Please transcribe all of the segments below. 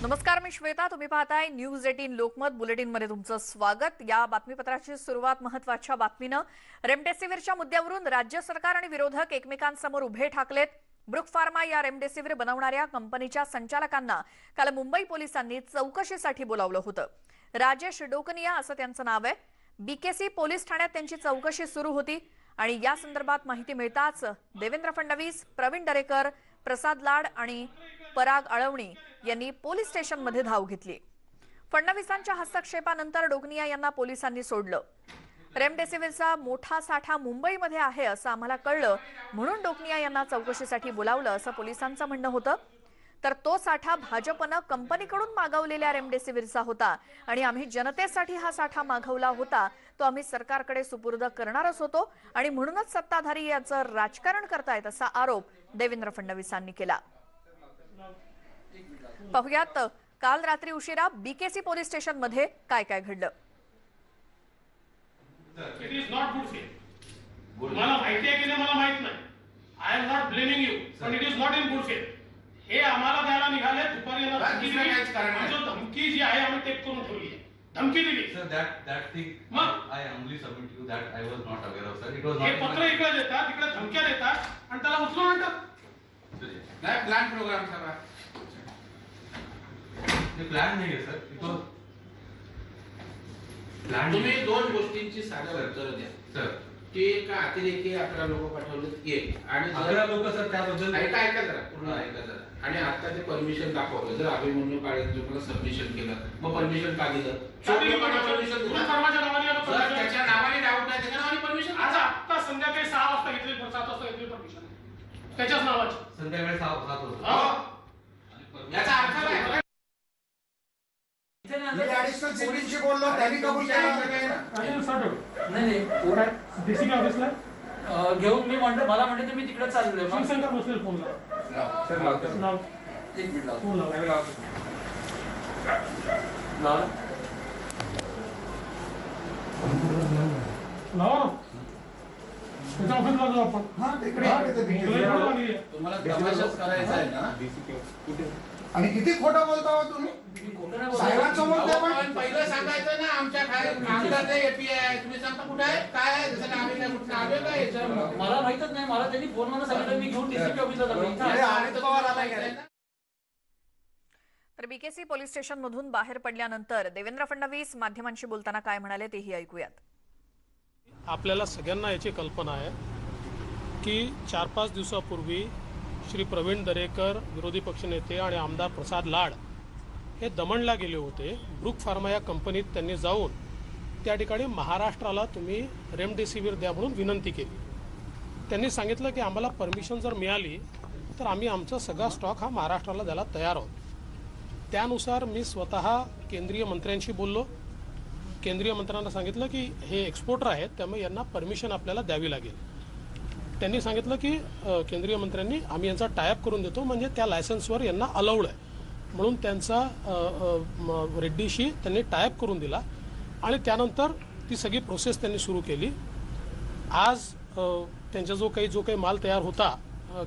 नमस्कार, मी श्वेता. तुम्ही पाहताय न्यूज 18 लोकमत बुलेटिन मध्ये तुमचं स्वागत. या बातमीपत्राची सुरुवात महत्त्वाच्या बातमीनं. रेमडेसिवीरच्या मुद्द्यावरून राज्य सरकार आणि विरोधक एकमेकांसमोर उभे ठाकलेत. ब्रुक फार्मा या रेमडेसिवीर बनवणाऱ्या कंपनीच्या संचालकांना काल मुंबई पोलिसांनी चौकशीसाठी बोलावलं होतं. राजेश डोकनिया असं त्यांचं नाव आहे. बीकेसी पोलीस ठाण्यात त्यांची चौकशी सुरू होती आणि या संदर्भात माहिती मिळताच देवेंद्र फडणवीस, प्रवीण दरेकर, प्रसाद लाड आणि पराग अळवणी यांनी पोलीस स्टेशनमध्ये धाव घेतली. फडणवीसांच्या हस्तक्षेपानंतर डोकनिया यांना पोलिसांनी सोडलं. रेमडेसिवीरचा मोठा साठा मुंबईमध्ये आहे असं आम्हाला कळलं, म्हणून डोकनिया यांना चौकशीसाठी बोलावलं असं पोलिसांचं म्हणणं होतं. तर तो साठा भाजपनं कंपनीकडून मागवलेल्या रेमडेसिवीरचा होता आणि आम्ही जनतेसाठी हा साठा मागवला होता. तो आम्ही सरकारकडे सुपूर्द करणारच होतो आणि म्हणूनच सत्ताधारी याचं राजकारण करतायत असा आरोप देवेंद्र फडणवीसांनी केला. पाहुयात काल रात्री उशिरा बीकेसी पोलीस स्टेशन मध्ये काय काय घडलं. It is not good faith. मला माहिती आहे की नाही मला माहित नाही. I am not blaming you, पण it is not in good faith. हे आम्हाला द्यायला निघाले. दुपारी जो धमकी जी आहे आम्ही टेक करून ठेवली आहे. धमकी दिली. Sir that thing I humbly submit to you that I was not aware of, sir. It was not. हे पत्र इकडे देतात, इकडे धमक्या देतात आणि त्याला उचलून आणतात. नाही प्लॅन प्रोग्राम सगळा. ते प्लॅन नाही आहे सर. It was plan. तुम्ही दोन गोष्टींची साधं उत्तर द्या सर की का अतिरेकी 11 लोक पाठवलेत एक आणि 11 लोक सर त्याबद्दल ऐका जरा पूर्ण ऐका जरा. आणि आता ते परमिशन दाखवलं. जर अभिमन्यू काळे तुम्हाला सबमिशन केलं मग परमिशन का दिलं? परमिशन त्याच्या नावाने डाऊट नाही त्याच्या नावाने परमिशन. आज आता संध्याकाळी 6 वाजता घेतली, 7 वाजता घेतली परमिशन त्याच्याच नावाची. संध्याकाळी 7 वाजता. याचा अर्थ काय? ऍडिशनल सिटीची बोललो त्यांनी कबूल केलं. नाही ओढा डीसीपी ऑफिसला घेऊन मी म्हणतो मला म्हणते तुम्ही तिकडे चाललोय. शिवसेना बसले फोनला. सर लावतो नाव 1 मिनिट लावतो. फोन लावा. लावा त्याच्या ऑफिसला जाऊ आपण. हा तिकडे तुम्हाला तमाशाच करायचा आहे ना. आणि किती खोटं बोलता हो तुम्ही साहेबांसमोर. पण पहिलं सांगायचं ना आमच्या काय आमदार एपीआय तुम्ही सांगता कुठे आहे काय आहे? जसं आम्ही काय कुठे आलोय का याच्यावर मला माहितच नाही. मला त्यांनी फोन मध्ये सांगितलं मी घेऊन डीसीपी ऑफिसला जातो. तर बीकेसी पोलीस स्टेशन मधून बाहेर पडल्यानंतर देवेंद्र फडणवीस माध्यमांशी बोलताना काय म्हणाले तेही ऐकूयात. आपल्याला सगळ्यांना याची कल्पना आहे की 4-5 दिवसापूर्वी श्री प्रवीण दरेकर, विरोधी पक्षनेते आणि आमदार प्रसाद लाड हे दमणला गेले होते. ब्रुक फार्मा या कंपनीत त्यांनी जाऊन त्या ठिकाणी महाराष्ट्राला तुम्ही रेमडेसिवीर द्या म्हणून विनंती केली. त्यांनी सांगितलं की आम्हाला परमिशन जर मिळाली तर आम्ही आमचा सगळा स्टॉक हा महाराष्ट्राला द्यायला तयार आहोत. त्यानुसार मी स्वतः केंद्रीय मंत्र्यांशी बोललो. केंद्रीय मंत्र्यांना सांगितलं की हे एक्सपोर्टर आहेत त्यामुळे यांना परमिशन आपल्याला द्यावी लागेल. त्यांनी सांगितलं की केंद्रीय मंत्र्यांनी आम्ही यांचा टायअप करून देतो म्हणजे त्या लायसन्सवर यांना अलाउड आहे म्हणून त्यांचा रेड्डीशी त्यांनी टायअप करून दिला आणि त्यानंतर ती सगळी प्रोसेस त्यांनी सुरू केली. आज त्यांचा जो काही माल तयार होता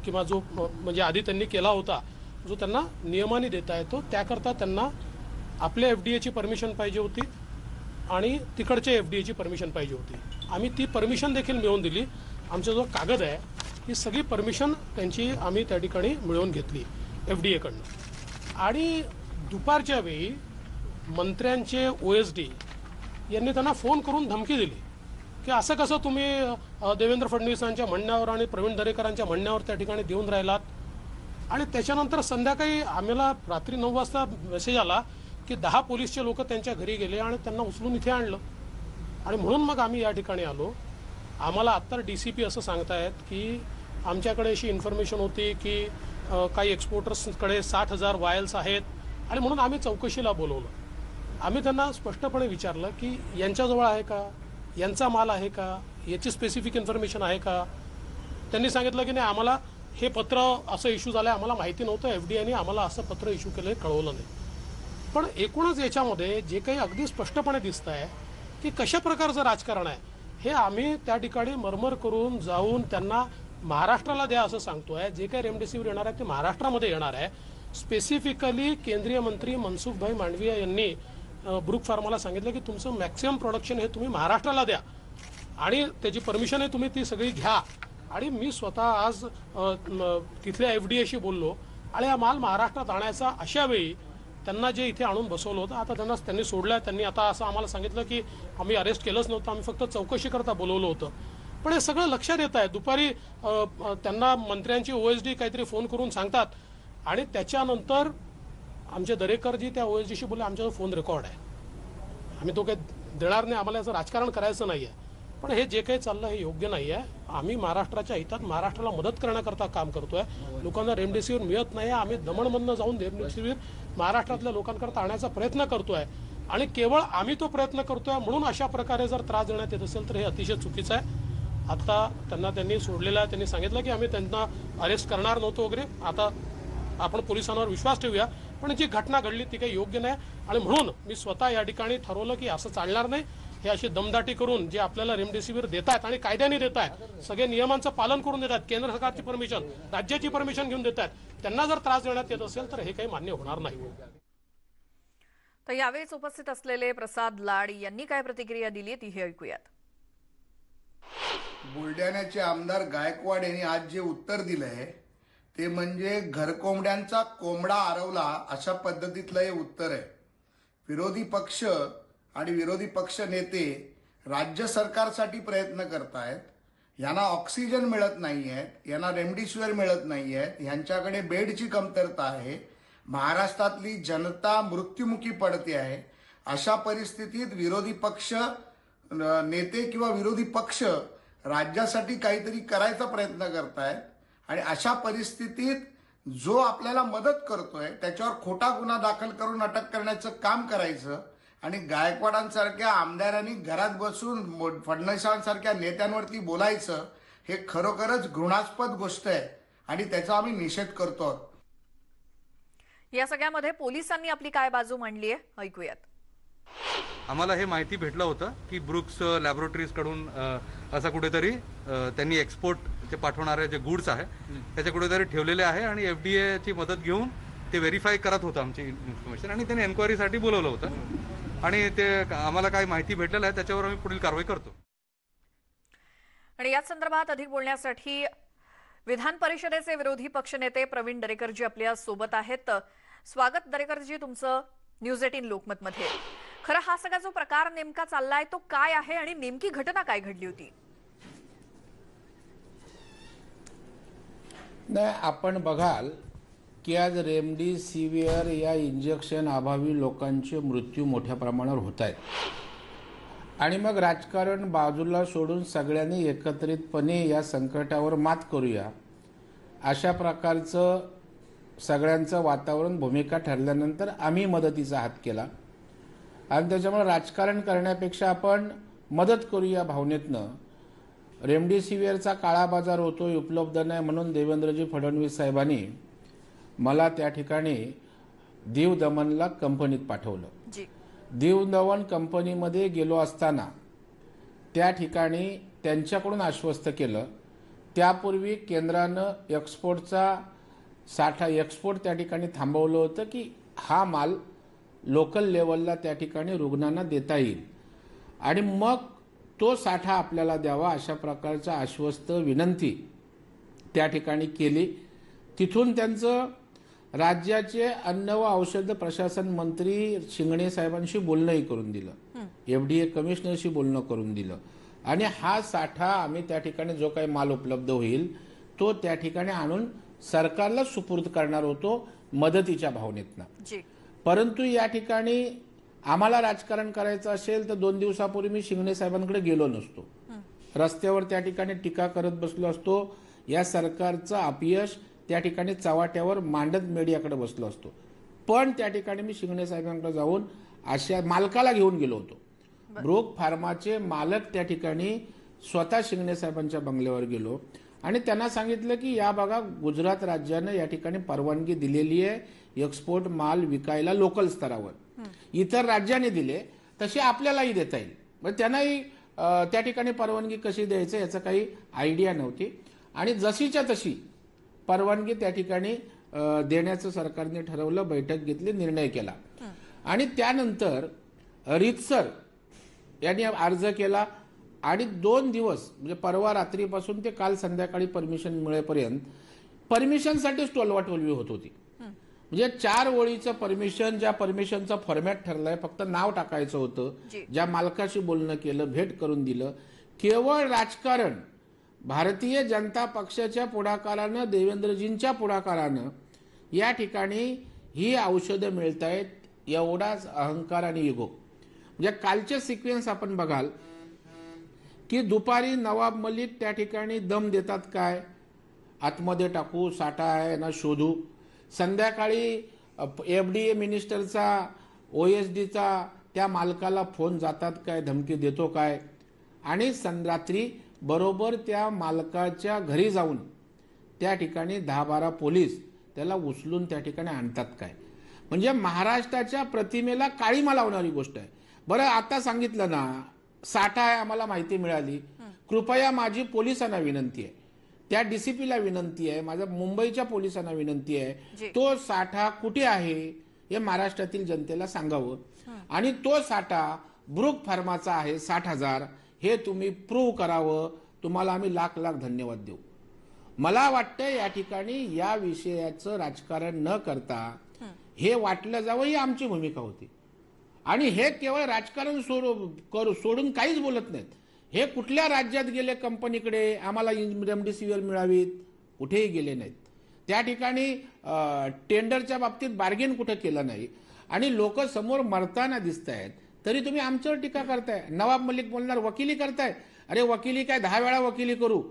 किंवा जो म्हणजे आधी त्यांनी केला होता जो त्यांना नियमाने देता येतो त्याकरता त्यांना आपल्या एफडीएची परमिशन पाहिजे होती आणि तिकडच्या एफडीएची परमिशन पाहिजे होती. आम्ही ती परमिशन देखील मिळवून दिली. आमचा जो कागद आहे ही सगळी परमिशन त्यांची आम्ही त्या ठिकाणी मिळवून घेतली एफडीएकडनं. आणि दुपारच्या वेळी मंत्र्यांचे ओएसडी यांनी त्यांना फोन करून धमकी दिली की असं कसं तुम्ही देवेंद्र फडणवीसांच्या म्हणण्यावर आणि प्रवीण दरेकरांच्या म्हणण्यावर त्या ठिकाणी देऊन राहिलात. आणि त्याच्यानंतर संध्याकाळी आम्हाला रात्री 9 वाजता मेसेज आला की 10 पोलीसचे लोक त्यांच्या घरी गेले आणि त्यांना उचलून इथे आणलं. आणि म्हणून मग आम्ही या ठिकाणी आलो. आम्हाला आत्ता डीसीपी असं सांगतायत की आमच्याकडे अशी इन्फॉर्मेशन होती की काही एक्सपोर्टर्सकडे 60,000 वायल्स आहेत आणि म्हणून आम्ही चौकशीला बोलवलं. आम्ही त्यांना स्पष्टपणे विचारलं की यांच्याजवळ आहे का, यांचा माल आहे का, याची स्पेसिफिक इन्फॉर्मेशन आहे का. त्यांनी सांगितलं की नाही आम्हाला हे पत्र असं इश्यू झालं आम्हाला माहिती नव्हतं. एफडीआयने आम्हाला असं पत्र इश्यू केलं कळवलं नाही. पण एकूणच याच्यामध्ये जे काही अगदी स्पष्टपणे दिसत आहे की कशा प्रकारचं राजकारण आहे हे आम्ही त्या ठिकाणी मरमर करून जाऊन त्यांना महाराष्ट्राला द्या असं सांगतोय. जे काही रेमडेसिवीर येणार आहे ते महाराष्ट्रामध्ये येणार आहे. स्पेसिफिकली केंद्रीय मंत्री मनसुखभाई मांडविया यांनी ब्रुक फार्माला सांगितलं की तुमचं मॅक्सिमम प्रोडक्शन हे तुम्ही महाराष्ट्राला द्या आणि त्याची परमिशन आहे तुम्ही ती सगळी घ्या. आणि मी स्वतः आज तिथल्या FDA शी बोललो आणि हा माल महाराष्ट्रात आणायचा अशा वेळी त्यांना जे इथे आणून बसवलं होतं आता त्यांनी सोडलं. त्यांनी आता असं आम्हाला सांगितलं की आम्ही अरेस्ट केलंच नव्हतं, आम्ही फक्त चौकशी करता बोलवलं होतं. पण हे सगळं लक्षात येत आहे. दुपारी त्यांना मंत्र्यांची OSD काहीतरी फोन करून सांगतात आणि त्याच्यानंतर आमचे दरेकर जी त्या OSDशी बोलले आमच्याजवळ फोन रेकॉर्ड आहे. आम्ही तो काही देणार नाही, आम्हाला याचं राजकारण करायचं नाही आहे. पण हे जे काही चाललं हे योग्य नाही आहे. आम्ही महाराष्ट्राच्या हितात महाराष्ट्राला मदत करण्याकरता काम करतोय. लोकांना रेमडेसिवीर मिळत नाही, आम्ही दमणमधनं जाऊन रेमडेसिवीर महाराष्ट्रातल्या लोकांकरता आणण्याचा प्रयत्न करतोय आणि केवळ आम्ही तो प्रयत्न करतोय म्हणून अशा प्रकारे जर त्रास देण्यात येत असेल तर हे अतिशय चुकीचं आहे. आता त्यांनी सोडलेलं आहे. त्यांनी सांगितलं की आम्ही त्यांना अरेस्ट करणार नव्हतो वगैरे. आता आपण पोलिसांवर विश्वास ठेवूया, पण जी घटना घडली ती काही योग्य नाही. आणि म्हणून मी स्वतः या ठिकाणी ठरवलं की असं चालणार नाही. हे अशी दमदाटी करून जे आपल्याला रेमडेसिवीर देत आहेत आणि कायद्याने देत आहेत, सगळे नियमांचं पालन करून देतात, केंद्र सरकारची परमिशन, राज्याची परमिशन घेऊन देत आहेत, त्यांना जर त्रास देण्यात येत असेल तर हे काही मान्य होणार नाही. तर यावेळीच उपस्थित असलेले प्रसाद लाड यांनी काय प्रतिक्रिया दिली ती ऐकूयात. बुलढाण्याचे आमदार गायकवाड यांनी आज जे उत्तर दिलंय ते म्हणजे घरकोंबड्यांचा कोंबडा आरवला अशा पद्धतीतलं हे उत्तर आहे. विरोधी पक्ष आणि विरोधी पक्ष नेते राज्य सरकारसाठी प्रयत्न करतायत. यांना ऑक्सिजन मिळत नाही आहेत, यांना रेमडेसिवीर मिळत नाही आहेत, यांच्याकडे बेडची कमतरता आहे, महाराष्ट्रातली जनता मृत्युमुखी पडते आहे. अशा परिस्थितीत विरोधी पक्ष नेते किंवा विरोधी पक्ष राज्यासाठी काहीतरी करायचा प्रयत्न करतायत आणि अशा परिस्थितीत जो आपल्याला मदत करतोय त्याच्यावर खोटा गुन्हा दाखल करून अटक करण्याचं काम करायचं आणि गायकवाडांसारख्या आमदारांनी घरात बसून फडणवीसांसारख्या नेत्यांवरती बोलायचं हे खरोखरच घृणास्पद गोष्ट आहे आणि त्याचा आम्ही निषेध करतो. या सगळ्यामध्ये पोलिसांनी आपली काय बाजू मांडली आहे ऐकूयात. आम्हाला हे माहिती भेटलं होतं की ब्रुक्स लॅबोरेटरीज कडून असं कुठेतरी त्यांनी एक्सपोर्ट ते पाठवणारे जे गुड्स आहे त्याचे कुठेतरी ठेवलेले आहे आणि FDA ची मदत घेऊन ते व्हेरीफाय करत होतं आमची इन्फॉर्मेशन आणि त्यांनी एन्क्वायरीसाठी बोलवलं होतं आणि ते आम्हाला काय माहिती भेटलेलं आहे त्याच्यावर आम्ही पुढील कारवाई करतो. आणि या संदर्भात अधिक बोलण्यासाठी विधान परिषदेचे विरोधी पक्षनेते प्रवीण दरेकरजी आपल्या सोबत आहेत. स्वागत दरेकरजी तुमचं न्यूज 18 लोकमतमध्ये. खरं हा सगळा जो प्रकार नेमका चाललाय तो काय आहे आणि नेमकी घटना काय घडली होती? नाही, आपण बघाल की आज रेमडेसिवीर या इंजेक्शन अभावी लोकांचे मृत्यू मोठ्या प्रमाणावर होत आहेत आणि मग राजकारण बाजूला सोडून सगळ्यांनी एकत्रितपणे या संकटावर मात करूया अशा प्रकारचं सगळ्यांचं वातावरण भूमिका ठरल्यानंतर आम्ही मदतीचा हात केला आणि त्याच्यामुळे राजकारण करण्यापेक्षा आपण मदत करूया भावनेतनं. रेमडेसिवीरचा काळा बाजार होतोय, उपलब्ध नाही म्हणून देवेंद्रजी फडणवीस साहेबांनी मला त्या ठिकाणी दीव दमनला कंपनीत पाठवलं. दीव दमन कंपनीमध्ये गेलो असताना त्या ठिकाणी त्यांच्याकडून आश्वस्त केलं. त्यापूर्वी केंद्रानं एक्सपोर्टचा साठा एक्सपोर्ट त्या ठिकाणी थांबवलं होतं की हा माल लोकल लेवलला त्या ठिकाणी रुग्णांना देता येईल आणि मग तो साठा आपल्याला द्यावा अशा प्रकारचा आश्वस्त विनंती त्या ठिकाणी केली. तिथून त्यांचं राज्याचे अन्न व औषध प्रशासन मंत्री शिंगणे साहेबांशी बोलणंही करून दिलं, FDA कमिशनरशी बोलणं करून दिलं आणि हा साठा आम्ही त्या ठिकाणी जो काही माल उपलब्ध होईल तो त्या ठिकाणी आणून सरकारला सुपूर्द करणार होतो मदतीच्या भावनेतनं. परंतु या ठिकाणी आम्हाला राजकारण करायचं असेल तर 2 दिवसापूर्वी मी शिंगणे साहेबांकडे गेलो नसतो, रस्त्यावर त्या ठिकाणी टीका करत बसलो असतो, या सरकारचं अपयश त्या ठिकाणी चव्हाट्यावर मांडत मीडियाकडे बसलो असतो. पण त्या ठिकाणी मी शिंगणे साहेबांकडे जाऊन अशा मालकाला घेऊन गेलो होतो. ब्रुक फार्माचे मालक त्या ठिकाणी स्वतः शिंगणे साहेबांच्या बंगल्यावर गेलो आणि त्यांना सांगितलं की या बघा गुजरात राज्यानं या ठिकाणी परवानगी दिलेली आहे एक्सपोर्ट माल विकायला लोकल स्तरावर, इतर राज्याने दिले तसे आपल्यालाही देता येईल. मग त्यांनाही त्या ठिकाणी परवानगी कशी द्यायचं याचं काही आयडिया नव्हती आणि जशीच्या तशी परवानगी त्या ठिकाणी देण्याचं सरकारने ठरवलं, बैठक घेतली, निर्णय केला. आणि त्यानंतर रीतसर यांनी अर्ज केला आणि 2 दिवस म्हणजे परवा रात्रीपासून ते काल संध्याकाळी परमिशन मिळेपर्यंत परमिशनसाठी टोलवाटोलवी होत होती. म्हणजे 4 ओळीचं परमिशन, ज्या परमिशनचा फॉर्मॅट ठरलाय, फक्त नाव टाकायचं होतं, ज्या मालकाशी बोलणं केलं, भेट करून दिलं, केवळ राजकारण, भारतीय जनता पक्षाच्या पुढाकारानं, देवेंद्रजींच्या पुढाकारानं या ठिकाणी ही औषधं मिळत आहेत, एवढाच अहंकार आणि इगो. म्हणजे कालचे सिक्वेन्स आपण बघाल की दुपारी नवाब मलिक त्या ठिकाणी दम देतात, काय आतमध्ये टाकू, साठा आहे ना शोधू. संध्याकाळी FDA मिनिस्टरचा, OSDचा त्या मालकाला फोन जातात काय, धमकी देतो काय, आणि रात्री बरोबर त्या मालकाच्या घरी जाऊन त्या ठिकाणी 10-12 पोलीस त्याला उचलून त्या ठिकाणी आणतात काय. म्हणजे महाराष्ट्राच्या प्रतिमेला काळीमा लावणारी गोष्ट आहे. बरं, आता सांगितलं ना साठा आहे, आम्हाला माहिती मिळाली, कृपया माझी पोलिसांना विनंती आहे, त्या DCPला विनंती आहे, माझ्या मुंबईच्या पोलिसांना विनंती आहे, तो साठा कुठे आहे हे महाराष्ट्रातील जनतेला सांगावं. आणि तो साठा ब्रूक फार्माचा आहे 60,000, हे तुम्ही प्रूव्ह करावं. तुम्हाला आम्ही लाख लाख धन्यवाद देऊ. मला वाटतं या ठिकाणी या विषयाचं राजकारण न करता हे वाटलं जावं ही आमची भूमिका होती. आणि हे केवळ राजकारण सोडून काहीच बोलत नाहीत. हे कुठल्या राज्यात गेले कंपनीकडे आम्हाला रेमडेसिवीर मिळावीत, कुठेही गेले नाहीत. त्या ठिकाणी टेंडरच्या बाबतीत बार्गेन कुठं केलं नाही. आणि लोक समोर मरताना दिसत आहेत, तरी तुम्ही आमच्यावर टीका करताय. नवाब मलिक बोलणार वकिली करताय. अरे वकिली काय 10 वेळा वकिली करू,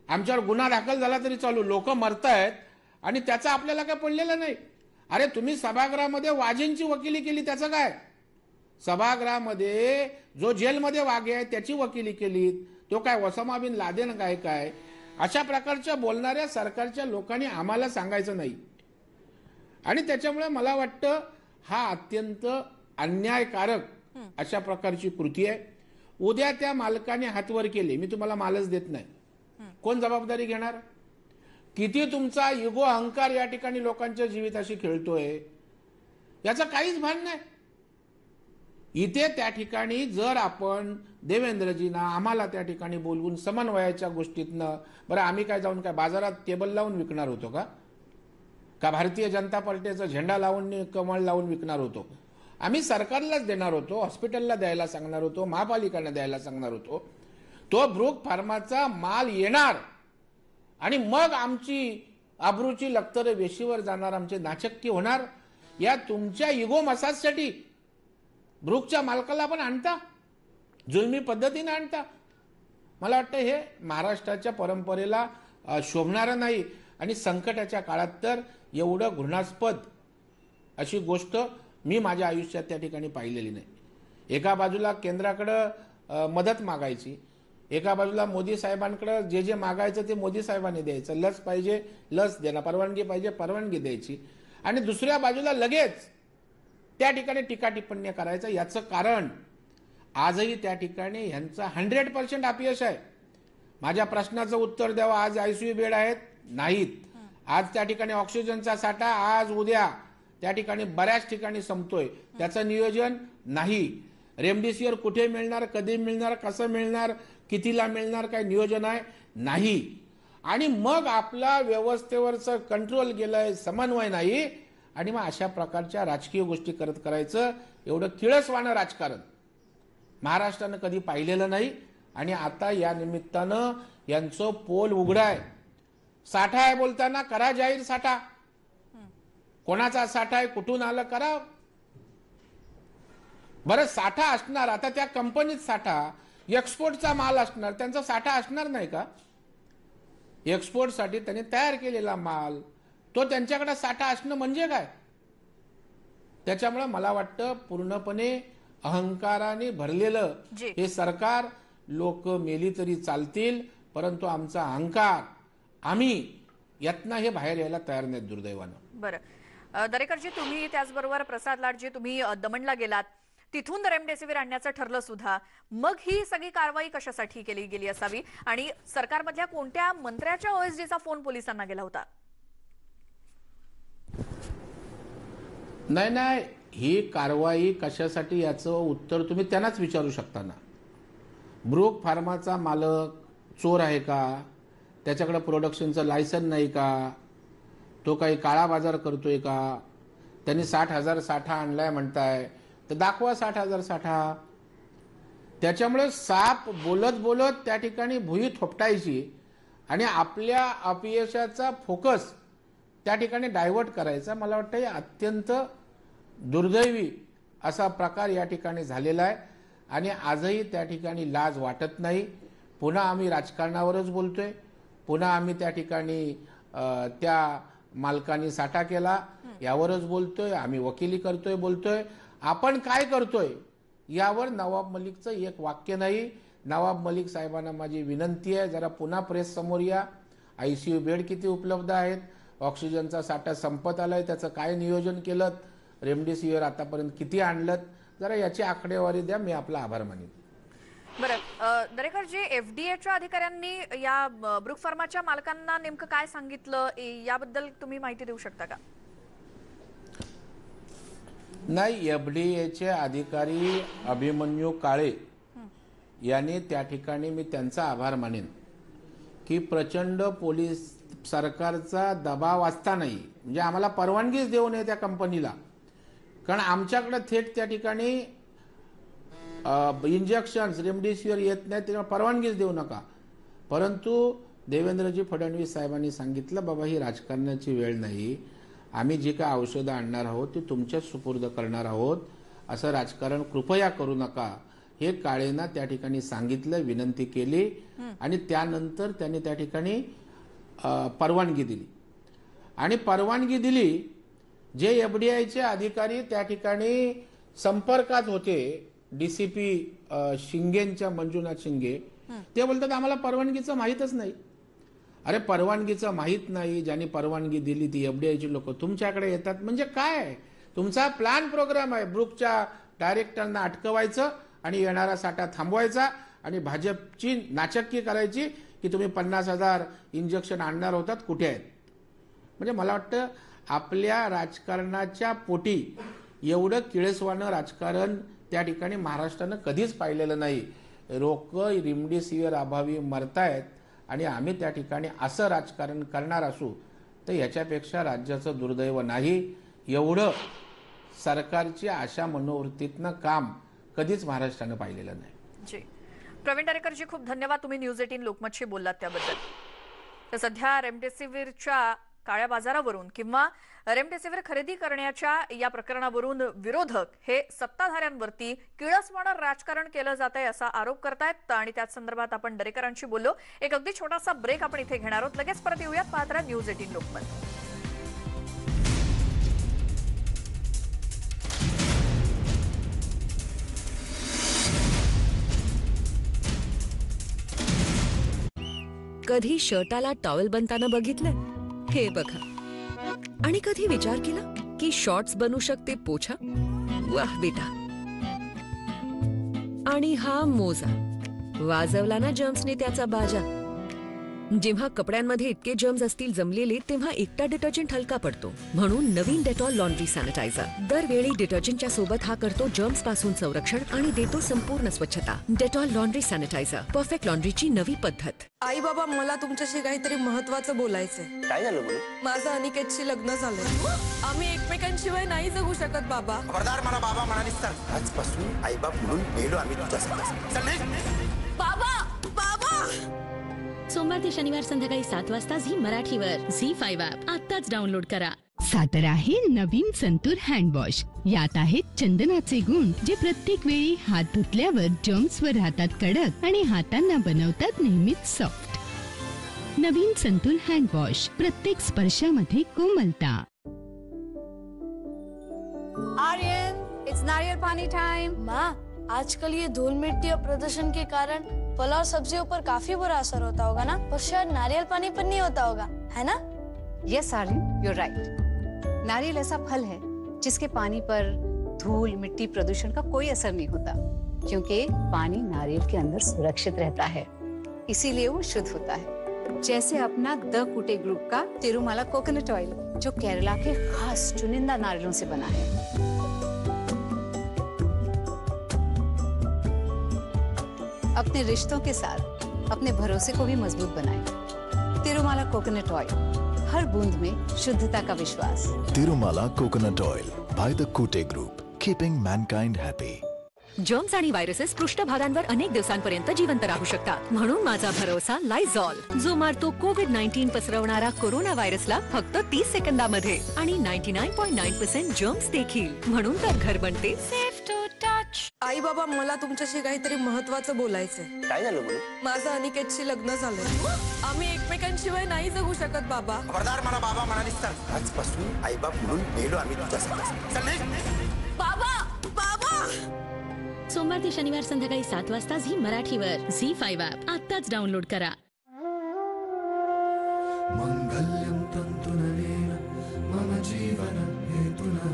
आमच्यावर गुन्हा दाखल झाला तरी चालू, लोक मरतायत आणि त्याचं आपल्याला काय पडलेलं नाही. अरे तुम्ही सभागृहामध्ये वाजेंची वकिली केली, त्याचं काय? सभागृहामध्ये जो जेलमध्ये वागे आहे त्याची वकिली केली, तो काय ओसामा बिन लादेन काय? अशा प्रकारच्या बोलणाऱ्या सरकारच्या लोकांनी आम्हाला सांगायचं नाही. आणि त्याच्यामुळे मला वाटतं हा अत्यंत अन्यायकारक अशा प्रकारची कृती आहे. उद्या त्या मालकाने हातवर केले, मी तुम्हाला मालच देत नाही, कोण जबाबदारी घेणार? किती तुमचा इगो, अहंकार या ठिकाणी लोकांच्या जीविताशी खेळतोय, याचं काहीच भान नाही. इथे त्या ठिकाणी जर आपण देवेंद्रजींना, आम्हाला त्या ठिकाणी बोलवून समन्वयाच्या गोष्टीतनं, बरं आम्ही काय जाऊन काय बाजारात टेबल लावून विकणार होतो का भारतीय जनता पार्टीचा झेंडा लावून, कमळ लावून विकणार होतो? आम्ही सरकारलाच देणार होतो, हॉस्पिटलला द्यायला सांगणार होतो, महापालिकांना द्यायला सांगणार होतो. तो ब्रूक फार्माचा माल येणार आणि मग आमची आबरूची लक्तर वेशीवर जाणार, आमचे नाचक्की होणार. या तुमच्या इगो मसाजसाठी ब्रूकच्या मालकाला पण आणता, जुलमी पद्धतीने आणता. मला वाटतं हे महाराष्ट्राच्या परंपरेला शोभणारं नाही. आणि संकटाच्या काळात तर एवढं घृणास्पद अशी गोष्ट मी माझ्या आयुष्यात त्या ठिकाणी पाहिलेली नाही. एका बाजूला केंद्राकडं मदत मागायची, एका बाजूला मोदी साहेबांकडे जे मागायचं ते मोदी साहेबांनी द्यायचं. लस पाहिजे लस देणं, परवानगी पाहिजे परवानगी द्यायची. आणि दुसऱ्या बाजूला लगेच त्या ठिकाणी टीका टिप्पणी करायचं. याचं कारण आजही त्या ठिकाणी यांचा 100% अपयश आहे. माझ्या प्रश्नाचं उत्तर द्यावं, आज ICU बेड आहेत नाहीत, आज त्या ठिकाणी ऑक्सिजनचा साठा आज उद्या त्या ठिकाणी बऱ्याच ठिकाणी संपतोय, त्याचं नियोजन नाही. रेमडेसिवीर कुठे मिळणार, कधी मिळणार, कसं मिळणार, कितीला मिळणार, काय नियोजन आहे नाही. आणि मग आपला व्यवस्थेवरचं कंट्रोल गेलंय, समन्वय नाही. आणि मग अशा प्रकारच्या राजकीय गोष्टी करायचं, एवढं किळसवाणं राजकारण महाराष्ट्रानं कधी पाहिलेलं नाही. आणि आता या निमित्तानं यांचं पोल उघडाय. साठा आहे बोलताना करा जाहीर साठा, कोणाचा साठा आहे, कुठून आलं, करा. बरं साठा असणार, आता त्या कंपनीत साठा, एक्सपोर्टचा माल असणार, त्यांचा साठा असणार नाही का? एक्सपोर्टसाठी त्यांनी तयार केलेला माल, तो त्यांच्याकडे साठा असणं म्हणजे काय? त्याच्यामुळे मला वाटतं पूर्णपणे अहंकाराने भरलेलं हे सरकार. लोक मेली तरी चालतील, परंतु आमचा अहंकार, आम्ही यातनं हे बाहेर यायला तयार नाहीत दुर्दैवानं. बरं, दरेकरजी तुम्ही त्याचबरोबर प्रसाद लाडजी तुम्ही दमणला गेलात, तिथून रेमडेसिवीर आणण्याचं ठरलं सुद्धा, मग ही सगळी कारवाई कशासाठी केली गेली असावी आणि सरकारमधल्या कोणत्या मंत्र्याच्या ओएसडीचा फोन पोलिसांना गेला होता? नाही, ही कारवाई कशासाठी याचं उत्तर तुम्ही त्यांनाच विचारू शकता ना. ब्रूक फार्माचा मालक चोर आहे का? त्याच्याकडे प्रोडक्शनचं लायसन नाही का? तो काही काळा बाजार करतोय का? त्यांनी 60,000 साठा आणलाय म्हणताय, तर दाखवा 60,000 साठा. त्याच्यामुळे साप बोलत बोलत त्या ठिकाणी भुई थोपटायची आणि आपल्या अपयशाचा फोकस त्या ठिकाणी डायव्हर्ट करायचा. मला वाटतं हे अत्यंत दुर्दैवी असा प्रकार या ठिकाणी झालेला आहे आणि आजही त्या ठिकाणी लाज वाटत नाही. पुन्हा आम्ही राजकारणावरच बोलतोय, पुन्हा आम्ही त्या ठिकाणी त्या मालकांनी साठा केला यावरच बोलतोय, आम्ही वकिली करतोय बोलतोय. आपण काय करतोय यावर नवाब मलिकचं एक वाक्य नाही. नवाब मलिक साहेबांना माझी विनंती आहे, जरा पुन्हा प्रेस समोर या. ICU बेड किती उपलब्ध आहेत? ऑक्सिजनचा साठा संपत आलाय, त्याचं काय नियोजन केलं? रेमडेसिवीर आतापर्यंत किती आणलं? जरा याची आकडेवारी द्या, मी आपला आभार मानेन. बरं दरेकरजी, FDAच्या अधिकाऱ्यांनी या ब्रूक फार्माच्या मालकांना नेमकं काय सांगितलं याबद्दल तुम्ही माहिती देऊ शकता का? नाही, FDAचे अधिकारी अभिमन्यू काळे यांनी त्या ठिकाणी मी त्यांचा आभार मानेन की प्रचंड पोलीस सरकारचा दबाव असतानाही, म्हणजे आम्हाला परवानगीच देऊ नये त्या कंपनीला, कारण आमच्याकडे थेट त्या ठिकाणी इंजेक्शन्स रेमडेसिवीर येत नाही, तेव्हा परवानगीच देऊ नका. परंतु देवेंद्रजी फडणवीस साहेबांनी सांगितलं, बाबा ही राजकारणाची वेळ नाही, आम्ही जी काय औषधं आणणार आहोत ती तुमच्याच सुपूर्द करणार आहोत, असं राजकारण कृपया करू नका, हे काळेंना त्या ठिकाणी सांगितलं, विनंती केली आणि त्यानंतर त्यांनी त्या ठिकाणी परवानगी दिली. आणि परवानगी दिली, जे FDAचे अधिकारी त्या ठिकाणी संपर्कात होते DCP शिंगेंच्या, मंजुनाथ शिंगे, ते बोलतात आम्हाला परवानगीचं माहीतच नाही. अरे परवानगीचं माहीत नाही, ज्यांनी परवानगी दिली ती FDAची लोक तुमच्याकडे येतात म्हणजे काय? तुमचा प्लॅन प्रोग्राम आहे ब्रूकच्या डायरेक्टरना अटकवायचं आणि येणारा साठा थांबवायचा आणि भाजपची नाचक्की करायची की तुम्ही 50,000 इंजेक्शन आणणार होतात, कुठे आहेत? म्हणजे मला वाटतं आपल्या राजकारणाच्या पोटी एवढं किळसवाणं राजकारण त्या ठिकाणी महाराष्ट्रानं कधीच पाहिलेलं नाही. लोक रेमडेसिवीर अभावी मरतायत आणि आम्ही त्या ठिकाणी असं राजकारण करणार असू तर याच्यापेक्षा राज्याचं दुर्दैव नाही. एवढं सरकारची अशा मनोवृत्तीतनं काम कधीच महाराष्ट्रानं पाहिलेलं नाही. जी प्रवीण दरेकरजी, खूप धन्यवाद, तुम्ही न्यूज 18 लोकमतशी बोललात त्याबद्दल. तर सध्या रेमडेसिवीरच्या काळ्या बाजारावरून किंवा रेमडेसिवीर खरेदी करण्याच्या या प्रकरणावरून विरोधक हे सत्ताधाऱ्यांवरती किळसवाणं राजकारण केलं जात आहे असा आरोप करतायत आणि त्याच संदर्भात आपण दरेकरांशी बोललो. एक अगदी छोटासा ब्रेक आपण इथे घेणार आहोत, लगेच परत येऊयात. पाहत राहा न्यूज 18 लोकमत. कधी शर्टाला टॉवेल बनताना बघितलं? हे बघा. आणि कधी विचार केला की शॉर्ट्स बनू शकते पोछा? वाह बेटा. आणि हा मोजा वाजवला ना जर्म्सने त्याचा बाजा. जेव्हा कपड्यांमध्ये इतके जर्म्स असतील जमलेले तेव्हा एकटा डिटर्जंट हलका पडतो. म्हणून नवीन डेटॉल लॉन्ड्री सॅनिटायझर दरवेळी डिटर्जंटच्या सोबत हा करतो जर्म्स पासून संरक्षण आणि देतो संपूर्ण स्वच्छता. डेटॉल लॉन्ड्री सॅनिटायझर, परफेक्ट लॉन्ड्रीची नवी पद्धत. आई बाबा, मला तुमच्याशी काहीतरी महत्त्वाचं बोलायचंय. काय झालं बोलू? माझं अनिकेतशी लग्न झालंय. आम्ही एकमेकांशिवाय नाही जगू शकत बाबा. खबरदार, मला बाबा म्हणालीस तर आजपासून आई बाप म्हणून गेलो आम्ही तुझ्यासाठी. बाबा बाबा. सोमवार ते शनिवार संध्याकाळी 7 वाजता झी मराठीवर. झी5 ॲप आत्ताच डाउनलोड करा. सातर आहे नवीन संतूर हँडवॉश. यात आहेत चंदनाचे गुण जे प्रत्येक वेळी हात धुतल्यावर जर्म्सवर राहतात कडक आणि हातांना बनवतात नेहमीच सॉफ्ट. नवीन संतूर हँडवॉश, प्रत्येक स्पर्शामध्ये कोमलता. आर्यन, इट्स नारियल पानी टाइम. माँ, आजकल ये धूल मिट्टी और प्रदूषण के कारण फल और सब्जियों पर काफी बुरा असर होता होगा ना, पर शायद नारियल पानी पर नहीं होता होगा, है ना? Yes Aryan, you are right. नारियल ऐसा फल है जिसके पानी पर धूल मिट्टी प्रदूषण का कोई असर नहीं होता, क्योंकि पानी नारियल के अंदर सुरक्षित रहता है, इसीलिए वो शुद्ध होता है। जैसे अपना द कुटे ग्रुप का तिरुमाला कोकोनट ऑयल, जो केरला के खास चुनिंदा नारियलों से बना है। अपने रिश्तों के साथ अपने भरोसे को भी मजबूत बनाएं। तिरुमाला कोकोनट ऑयल, हर बूंद में शुद्धता का विश्वास। Tirumala coconut oil by the Kute group, keeping mankind happy. Germs आणि व्हायरसेस पृष्ठभागांवर अनेक दिवसांपर्यंत जिवंत राहू शकतात, म्हणून माझा भरोसा लायझॉल, जो मारतो कोविड-19 पसरवणारा कोरोना व्हायरसला फक्त 30 सेकंदामध्ये आणि 99.9% जर्म्स देखील, म्हणून तर घर बनते सेफ टू टच। आई बाबा, मला तुमच्याशी काहीतरी महत्त्वाचं बोलायचंय। काय झालं बोलू? माझं अनिकेतशी लग्न झालंय। आम्ही एकमेकांशिवाय नाही जगू शकत बाबा। खबरदार, मला बाबा म्हणालीस तर आजपासून आईबाप म्हणून गेलो आम्ही तुझ्यासाठी। चल निघ। बाबा बाबा। सोमवार ते शनिवार संध्याकाळी 7 वाजता झी मराठीवर झी5 ॲप आत्ताच डाउनलोड करा। मंगल्यं तन्तुननेन मम जीवन हेतुना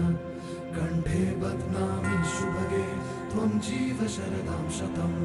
कंठे बध्नामि शुभगे त्वं जीव शरदां शतम्।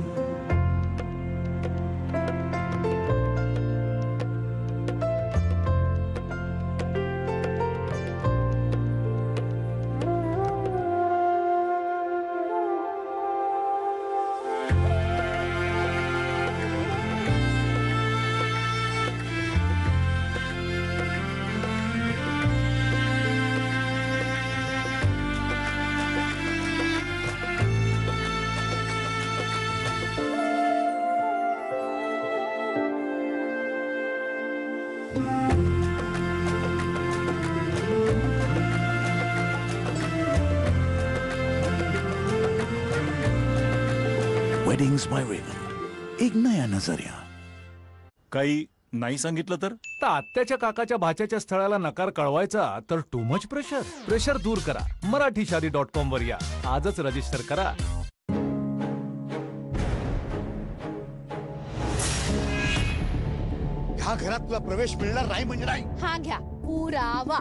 वेडिंग्स बाय रेवन, एक नया नजरिया। काही नाही सांगितलं तर आत्याच्या काकाच्या भाच्याच्या स्थळाला नकार कळवायचा तर टू मच प्रेशर दूर करा। मराठीशादी.com वर या, आजच रजिस्टर करा। ह्या घरात तुला प्रवेश मिळणार नाही म्हणजे नाही। हा घ्या पुरावा।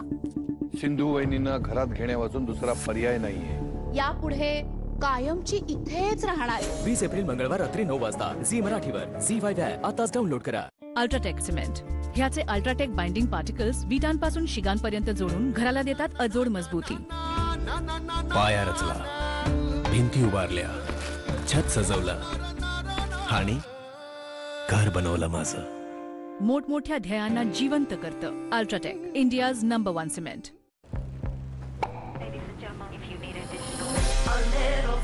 सिंधू वहिनींना घरात घेण्यावाचून दुसरा पर्याय नाहीये। यापुढे कायमची इथेच राहणार। 20 एप्रिल मंगळवार रात्री 9 वाजता झी मराठीवर झी5 ॲप आताच डाउनलोड करा। अल्ट्राटेक सिमेंट, ह्याचे अल्ट्राटेक बाइंडिंग पार्टिकल्स विटांपासून शिगांपर्यंत जोडून घराला देतात अजोड मजबूती। पाया रचला, भिंती उभारल्या, छत सजवलं आणि घर बनवलं माझं। मोठमोठ्या ध्येयांना जिवंत करतं UltraTech, India's number 1 cement.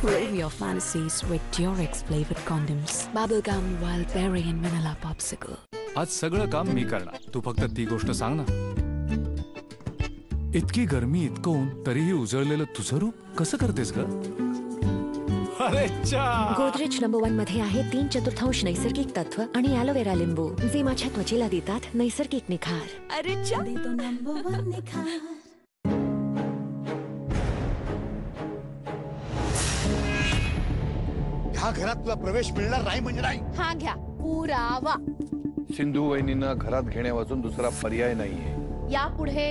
Live your fantasies with Durex flavored condoms. Bubblegum, wild berry and vanilla popsicle. आज सगळं काम मी करणार, तू फक्त ती गोष्ट सांग ना। इतकी गरमी, इतकं ऊन, तरीही उजळलेलं तुझं रूप कसं करतेस ग? अरे गोदरेज नंबर 1 मध्ये आहे 3/4 नैसर्गिक तत्व आणि ॲलोवेरा लिंबू, जे माझ्या त्वचेला देतात नैसर्गिक निखार। अरे नंबर 1 निखार। ह्या घरात तुला प्रवेश मिळणार नाही म्हणजे नाही। हा घ्या पुरावा। सिंधू वहिनींना घरात घेण्यावाचून दुसरा पर्याय नाहीये। यापुढे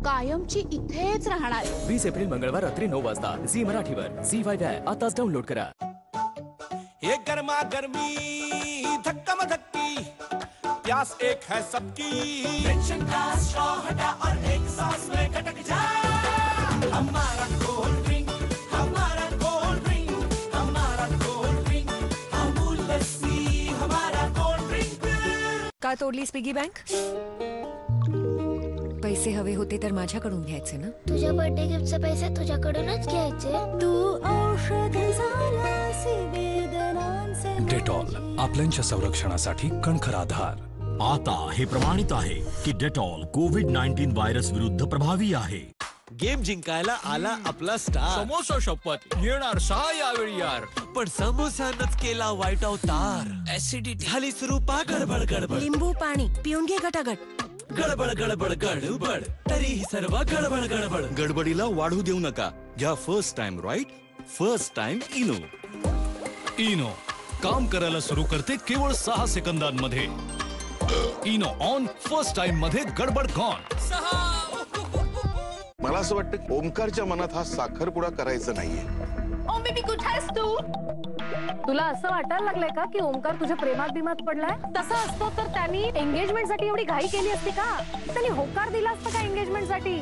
कायमची इथेच राहणार। 20 एप्रिल मंगळवार रात्री 9 वाजता झी मराठीवर झी5 ॲप आताच डाउनलोड करा। एक गर्मा गर्मी धक्का धक्की, प्यास एक है सबकी। टेंशन का स्ट्रॉ हटा और एक सांस में कटक जा। हमारा कोल्ड ड्रिंक, हमारा कोल्ड ड्रिंक, हमारा कोल्ड ड्रिंक, अमूल लस्सी हमारा कोल्ड ड्रिंक। का तोडलीस पिगी बँक? पैसे हवे होते तर माझ्याकडून घ्यायचे ना। तुझ्या बर्थडे गिफ्टचे पैसे तुझ्याकडूनच घ्यायचे। तू औषध झालास वेदनांचे। डेटॉल, आपल्याच्या संरक्षणासाठी कणखर आधार। आता हे प्रमाणित आहे की डेटॉल कोविड-19 व्हायरस विरुद्ध प्रभावी आहे। गेम जिंकायला आला आपला स्टार। समोसा शपथ येणार 6 यावेळी यार, पण समोसानच केला वाईट अवतार। ऍसिडिटी झाली सुरू, गडबड गडबड। लिंबू पाणी पिऊन घे गटागट। गडबड गडबड गडबड, तरीही सर्व गडबड गडबड। गडबडीला वाढू देऊ नका, घ्या first time right, first time इनो। इनो काम करायला सुरू करते केवळ 6 सेकंदांमध्ये। इनो ऑन, फर्स्ट टाइम मध्ये गडबड गॉन। मला असं वाटतं की ओमकारच्या मनात हा साखरपुडा करायचा नाहीये. ओ बेबी कुठे आहेस तू? तुला असं वाटायला लागलंय का की ओमकार तुझ्या प्रेमात बिमात पडलाय? तसं असतं तर त्यांनी एंगेजमेंट साठी एवढी घाई केली असती का? त्यांनी होकार दिला असता का एंगेजमेंट साठी?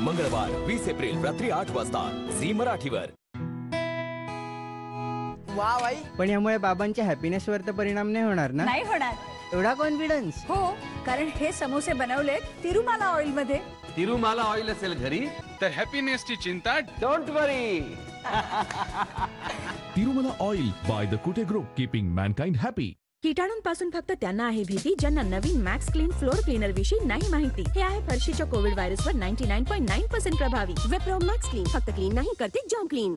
मंगळवार 20 एप्रिल रात्री 8 वाजता झी मराठीवर. वा बाई, पण यामुळे बाबांच्या हॅपीनेस वर तर परिणाम नाही होणार ना? नाही होणार. एवढा कॉन्फिडन्स? हो, कारण हे समोसे बनवलेत तिरुमाला ऑइल मध्ये. तिरुमाला ऑइल असेल घरी तर हॅपीनेसची चिंता don't worry. Tirumala oil by the Kute group, keeping mankind happy. कीटाणूंपासून फक्त त्यांना आहे भीती ज्यांना नवीन मॅक्स क्लीन फ्लोर क्लीनर विषयी नाही माहिती. हे आहे फरशीच्या कोविड व्हायरसवर 99.9% प्रभावी. विप्रो मॅक्स क्लीन फक्त क्लीन नाही करते, जर्म क्लीन.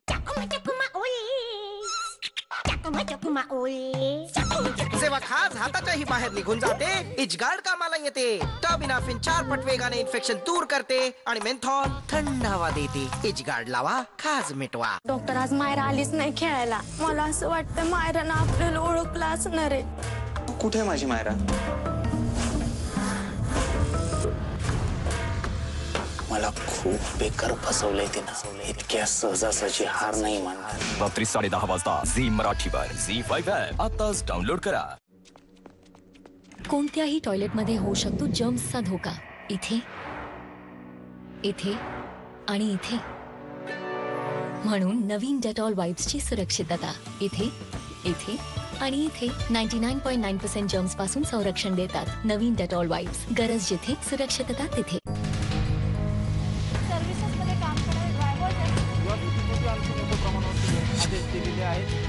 जेव्हा खाज हाताच्याही बाहेर निघून जाते, इजगार्ड कामाला येते. टर्बिनाफिन 4 पट वेगाने इन्फेक्शन दूर करते आणि मेंथॉल थंड हवा देते. इजगार्ड लावा, खाज मिटवा. डॉक्टर, आज मायरा आलीच नाही खेळायला. मला असं वाटतं मायरानं आपल्याला ओळखलं असणार आहे. कुठे माझी मायरा? मला खूप बेकार फसवलंय तिनं. इतक्या सहजासहजी हार नाही मानणार. रात्री 10:30 वाजता झी मराठीवर. झी5 ॲप आताच डाउनलोड करा. कोणत्याही टॉयलेटमध्ये होऊ शकतो जर्म्सचा धोका. इथे, इथे आणि इथे. म्हणून नवीन डेटॉल वाइप्सची सुरक्षितता इथे, इथे आणि इथे 99.9% जर्म्स पासून संरक्षण देतात. नवीन डेटॉल वाइप्स, गरज जिथे, सुरक्षितता तिथे.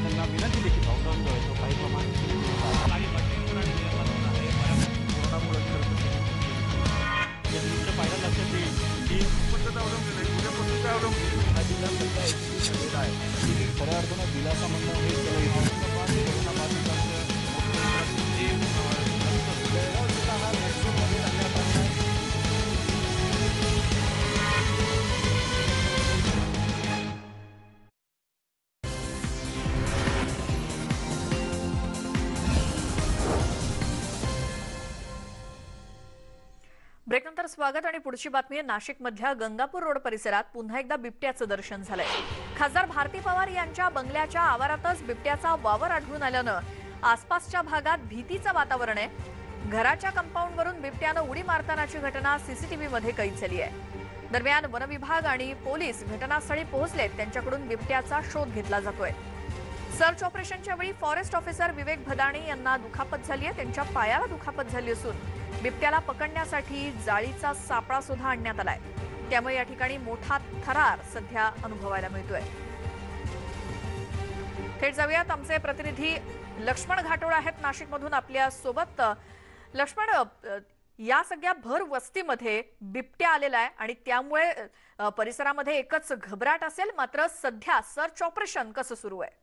त्यांना विनंती देखील काही पाहिलं लक्षात येईल की पद्धत अवलंबलेली आहे. उद्या पद्धत अवलंबलेली हा जिल्हा सध्या आहे. खऱ्या अर्थानं दिलासा म्हणणं ब्रेकनंतर स्वागत आणि पुढची बातमी. नाशिकमधल्या गंगापूर रोड परिसरात पुन्हा एकदा बिबट्याचं दर्शन झालंय. खासदार भारती पवार यांच्या बंगल्याच्या आवारातच बिबट्याचा वावर आढळून आल्यानं आसपासच्या भागात भीतीचं वातावरण आहे. घराच्या कंपाऊंडवरून बिबट्यानं उडी मारतानाची घटना सीसीटीव्हीमध्ये कैद झाली आहे. दरम्यान वनविभाग आणि पोलीस घटनास्थळी पोहोचलेत. त्यांच्याकडून बिबट्याचा शोध घेतला जातोय. सर्च ऑपरेशनच्या वेळी फॉरेस्ट ऑफिसर विवेक भदाणे यांना दुखापत झाली आहे. त्यांच्या पायाला दुखापत झाली असून बिबट्याला पकडण्यासाठी जाळीचा सापळा सुद्धा आणण्यात आलाय. त्यामुळे या ठिकाणी मोठा थरार सध्या अनुभवायला मिळतोय. थेट जाऊयात, आमचे प्रतिनिधी लक्ष्मण घाटोळ आहेत नाशिकमधून आपल्या सोबत. लक्ष्मण, या सगळ्या भर वस्तीमध्ये बिबट्या आलेला आहे आणि त्यामुळे परिसरामध्ये एकच घबराट असेल. मात्र सध्या सर्च ऑपरेशन कसं सुरू आहे?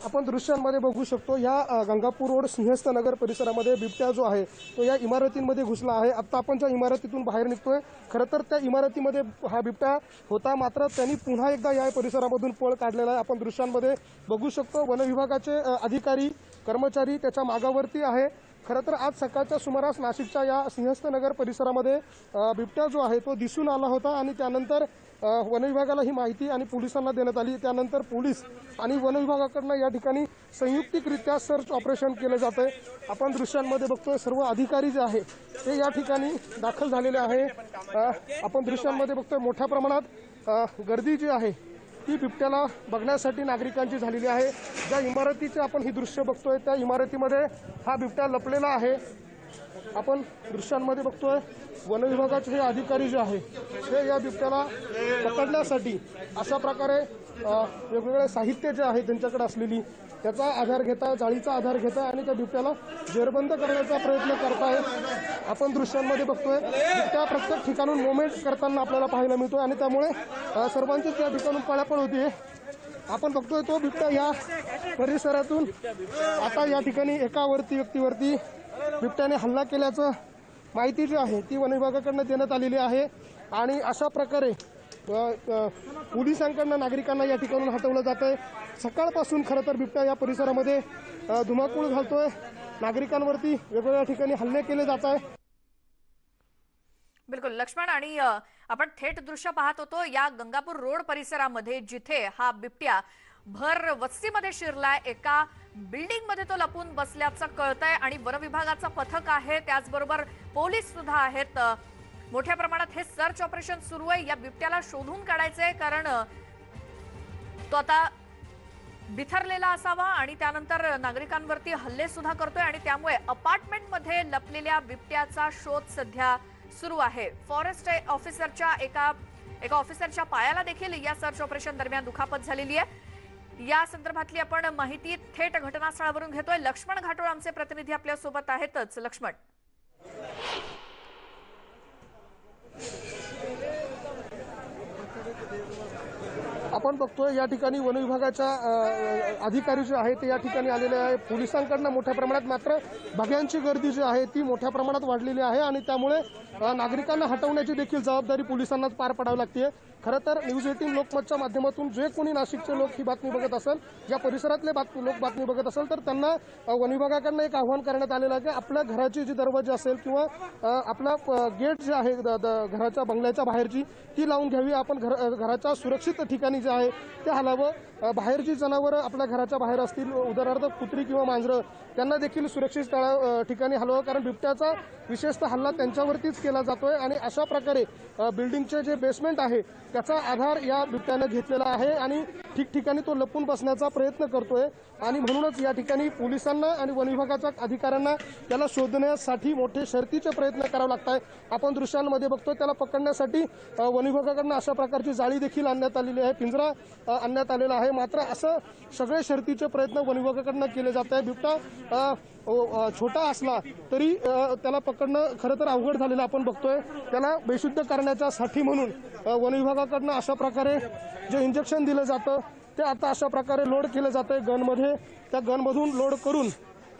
आपण दृश्यांमध्ये बघू शकतो, या गंगापूर रोड सिंहस्थ नगर परिसरामध्ये बिबट्या जो आहे तो या इमारतींमध्ये घुसला आहे. आता आपण ज्या इमारतीतून बाहेर निघतोय, खरं तर त्या इमारतीमध्ये हा बिबट्या होता, मात्र त्यांनी पुन्हा एकदा या परिसरामधून पळ काढलेला आहे. आपण दृश्यांमध्ये बघू शकतो, वन विभागाचे अधिकारी कर्मचारी त्याच्या मागावरती आहे. खरं तर आज सकाळच्या सुमारास नाशिकच्या या सिंहस्थ नगर परिसरामध्ये बिबट्या जो आहे तो दिसून आला होता आणि त्यानंतर वन विभागाला ही माहिती आणि पोलिसांना देण्यात आली. त्यानंतर पोलीस आणि वन विभागाकडनं या ठिकाणी संयुक्तिकरित्या सर्च ऑपरेशन केलं जात आहे. आपण दृश्यांमध्ये बघतोय, सर्व अधिकारी जे आहे ते या ठिकाणी दाखल झालेले आहे. आपण दृश्यांमध्ये बघतोय, मोठ्या प्रमाणात गर्दी जी आहे ती बिबट्याला बघण्यासाठी नागरिकांची झालेली आहे. ज्या इमारतीचे आपण ही दृश्य बघतोय त्या इमारतीमध्ये हा बिबट्या लपलेला आहे. आपण दृश्यांमध्ये बघतोय, वन विभागाचे हे अधिकारी जे आहे ते या बिबट्याला पकडण्यासाठी अशा प्रकारे वेगवेगळे साहित्य जे आहे त्यांच्याकडे असलेली त्याचा आधार घेता, जाळीचा आधार घेता आणि त्या बिबट्याला जेरबंद करण्याचा प्रयत्न करताय. आपण दृश्यांमध्ये बघतोय, बिबट्या प्रत्येक ठिकाणून मुवमेंट करताना आपल्याला पाहायला मिळतोय आणि त्यामुळे सर्वांचीच त्या ठिकाणून पळापळ होतीये. आपण बघतोय तो बिबट्या या परिसरातून आता या ठिकाणी एका व्यक्तीवरती बिबट्याने हल्ला केल्याचं माहिती जी आहे ती वन विभागाकडनं देण्यात आलेली आहे आणि अशा प्रकारे पोलिसांकडनं नागरिकांना या ठिकाणून हटवलं जात आहे. सकाळपासून खरं तर बिबट्या या परिसरामध्ये धुमाकूळ घालतोय. नागरिकांवरती वेगवेगळ्या ठिकाणी हल्ले केले जात आहे. बिलकुल लक्ष्मण, आणि आपण थेट दृश्य पाहत होतो या गंगापूर रोड परिसरामध्ये, जिथे हा बिबट्या भर वस्तीमध्ये शिरलाय. एका बिल्डिंग मध्ये तो लपून बसल्याचं कळतंय आणि वन विभागाचं पथक आहे, त्याचबरोबर पोलीस सुद्धा आहेत. मोठ्या प्रमाणात हे सर्च ऑपरेशन सुरू आहे. या बिबट्याला शोधून काढायचंय, कारण तो आता बिथरलेला असावा आणि त्यानंतर नागरिकांवरती हल्ले सुद्धा करतोय, आणि त्यामुळे अपार्टमेंट मध्ये लपलेल्या बिबट्याचा शोध सध्या सुरू आहे. फॉरेस्ट ऑफिसरच्या एका ऑफिसरच्या पायाला देखील या सर्च ऑपरेशन दरम्यान दुखापत झालेली आहे. या संदर्भातली आपण माहिती थेट घटनास्थळावरून घेतोय. लक्ष्मण घाटोळ आमचे प्रतिनिधी आपल्या सोबत आहेतच. लक्ष्मण, आपण बघतोय या ठिकाणी वन विभागाच्या अधिकारी जे आहे ते या ठिकाणी आलेले आहे. पोलिसांकडनं मोठ्या प्रमाणात मात्र बघ्यांची गर्दी जी आहे ती मोठ्या प्रमाणात वाढलेली आहे आणि त्यामुळे नागरिकांना हटवण्याची देखील जबाबदारी पोलिसांनाच पार पाडावी लागते. खरं तर न्यूज 18 लोकमतच्या माध्यमातून जे कोणी नाशिकचे लोक ही बातमी बघत असेल, या परिसरातले लोक बातमी बघत असेल, तर त्यांना वन विभागाकडनं एक आव्हान करण्यात आलेलं आहे की आपल्या घराची जी दरवाजा असेल किंवा आपला गेट जे आहे घराच्या बंगल्याच्या बाहेरची ती लावून घ्यावी. आपण घराच्या सुरक्षित ठिकाणी जे आहे ते हलावं. बाहेर जी जनावरं आपल्या घराच्या बाहेर असतील, उदाहरणार्थ कुत्री किंवा मांजरं, त्यांना देखील सुरक्षित ठिकाणी हलवावं, कारण बिबट्याचा विशेषतः हल्ला त्यांच्यावरतीच केला जातोय. आणि अशा प्रकारे बिल्डिंगचे जे बेसमेंट आहे त्याचा आधार या बिबट्यानं घेतलेला आहे आणि ठिकठिकाणी तो लपून बसण्याचा प्रयत्न करतोय. आणि म्हणूनच या ठिकाणी पोलिसांना आणि वन विभागाच्या अधिकाऱ्यांना त्याला शोधण्यासाठी मोठे शर्थीचे प्रयत्न करावे लागतात. आपण दृश्यांमध्ये बघतोय त्याला पकडण्यासाठी वन विभागाकडनं अशा प्रकारची जाळी देखील आणण्यात आलेली आहे, पिंजरा आणण्यात आलेला आहे. मात्र असं सगळे शर्थीचे प्रयत्न वन विभागाकडनं केले जात आहे. बिबटा छोटा असला तरी त्याला पकडणं खरं तर अवघड झालेलं आपण बघतोय. त्याला बेशुद्ध करण्याच्या साठी म्हणून वन विभागाकडनं अशा प्रकारे जे इंजेक्शन दिलं जातं ते आता अशा प्रकारे लोड केलं जातंय गनमध्ये. त्या गनमधून लोड करून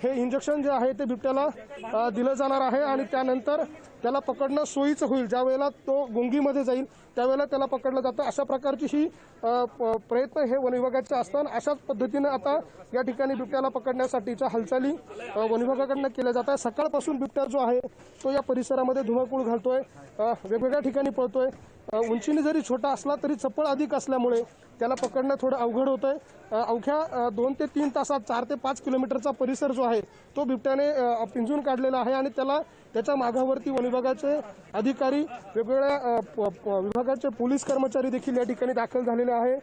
हे इंजेक्शन जे आहे ते बिबट्याला दिलं जाणार आहे आणि त्यानंतर त्याला पकडणं सोयीचं होईल. ज्या वेळेला तो गुंगीमध्ये जाईल त्यावेळेला त्याला पकडलं जातं. अशा प्रकारची ही प्रयत्न हे वन विभागाचे असतात. अशाच पद्धतीने आता या ठिकाणी बिबट्याला पकडण्यासाठीच्या हालचाली वन विभागाकडनं केल्या जात आहे. सकाळपासून बिबट्या जो आहे तो या परिसरामध्ये धुमाकूळ घालतोय, वेगवेगळ्या ठिकाणी पळतोय. उंचीने जरी छोटा असला तरी चप्पळ अधिक असल्यामुळे त्याला पकडणं थोडं अवघड होतंय. अवघ्या 2 ते 3 तासात 4 ते 5 किलोमीटरचा परिसर जो आहे तो बिबट्याने पिंजून काढलेला आहे आणि त्याच्या मागावरती वन विभागाचे अधिकारी, वेगवेगळ्या विभागाचे पोलीस कर्मचारी देखील या ठिकाणी दाखल झालेले आहे.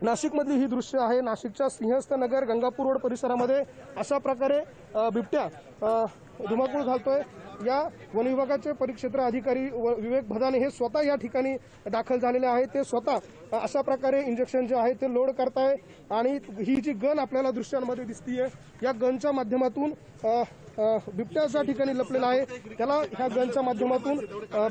नाशिकमधली ही दृश्य आहे. नाशिकच्या सिंहस्थ नगर गंगापूर रोड परिसरामध्ये अशा प्रकारे बिबट्या धुमाकूळ घालतोय. या वन विभागाचे परिक्षेत्र अधिकारी विवेक भदाने हे स्वतः या ठिकाणी दाखल झालेले आहेत. ते स्वतः अशा प्रकारे इंजेक्शन जे आहे ते लोड करताय आणि ही जी गन आपल्याला दृश्यांमध्ये दिसतीये या गनच्या माध्यमातून बिबट्या ज्या ठिकाणी लपलेला आहे त्याला ह्या गनच्या माध्यमातून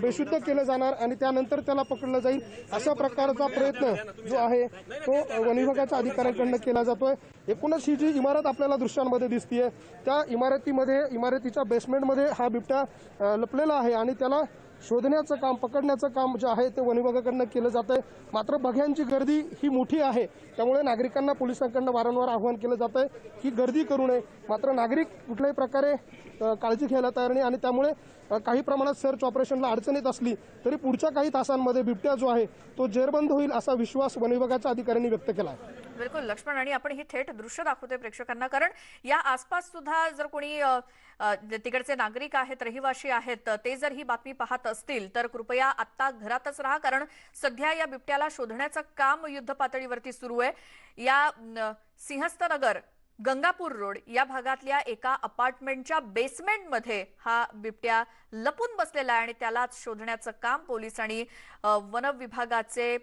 बेशुद्ध केलं जाणार आणि त्यानंतर त्याला पकडलं जाईल. अशा प्रकारचा प्रयत्न जो आहे तो वन विभागाच्या अधिकाऱ्यांकडून केला जातोय. एकूणच ही जी इमारत आपल्याला दृश्यांमध्ये दिसतीये त्या इमारतीच्या बेसमेंटमध्ये हा बिबट्या लपलेला आहे आणि त्याला शोधण्याचं काम, पकडण्याचं काम जे आहे ते वन विभागाकडनं केलं जात आहे. मात्र बघ्यांची गर्दी ही मोठी आहे, त्यामुळे नागरिकांना पोलिसांकडनं वारंवार आवाहन केलं जात आहे की गर्दी करू नये. मात्र नागरिक कुठल्याही प्रकारे काळजी घ्यायला तयार नाही आणि त्यामुळे काही प्रमाणात सर्च ऑपरेशनला अडचण येत असली तरी पुढच्या काही तासांमध्ये बिबट्या जो आहे तो जेरबंद होईल असा विश्वास वन विभागाच्या अधिकाऱ्यांनी व्यक्त केला आहे. बिलकुल लक्ष्मण, आणि आपण ही थेट दृश्य दाखवतोय प्रेक्षकांना, कारण या आसपास सुद्धा जर कोणी तिकडचे नागरिक आहेत, रहिवासी आहेत, ते जर ही बातमी पाहत असतील तर कृपया आत्ता घरातच राहा, कारण सध्या या बिबट्याला शोधण्याचं काम युद्ध पातळीवरती सुरू आहे. या सिंहस्थ नगर गंगापूर रोड या भागातल्या एका अपार्टमेंटच्या बेसमेंटमध्ये हा बिबट्या लपून बसलेला आहे आणि त्यालाच शोधण्याचं काम पोलीस आणि वन विभागाचे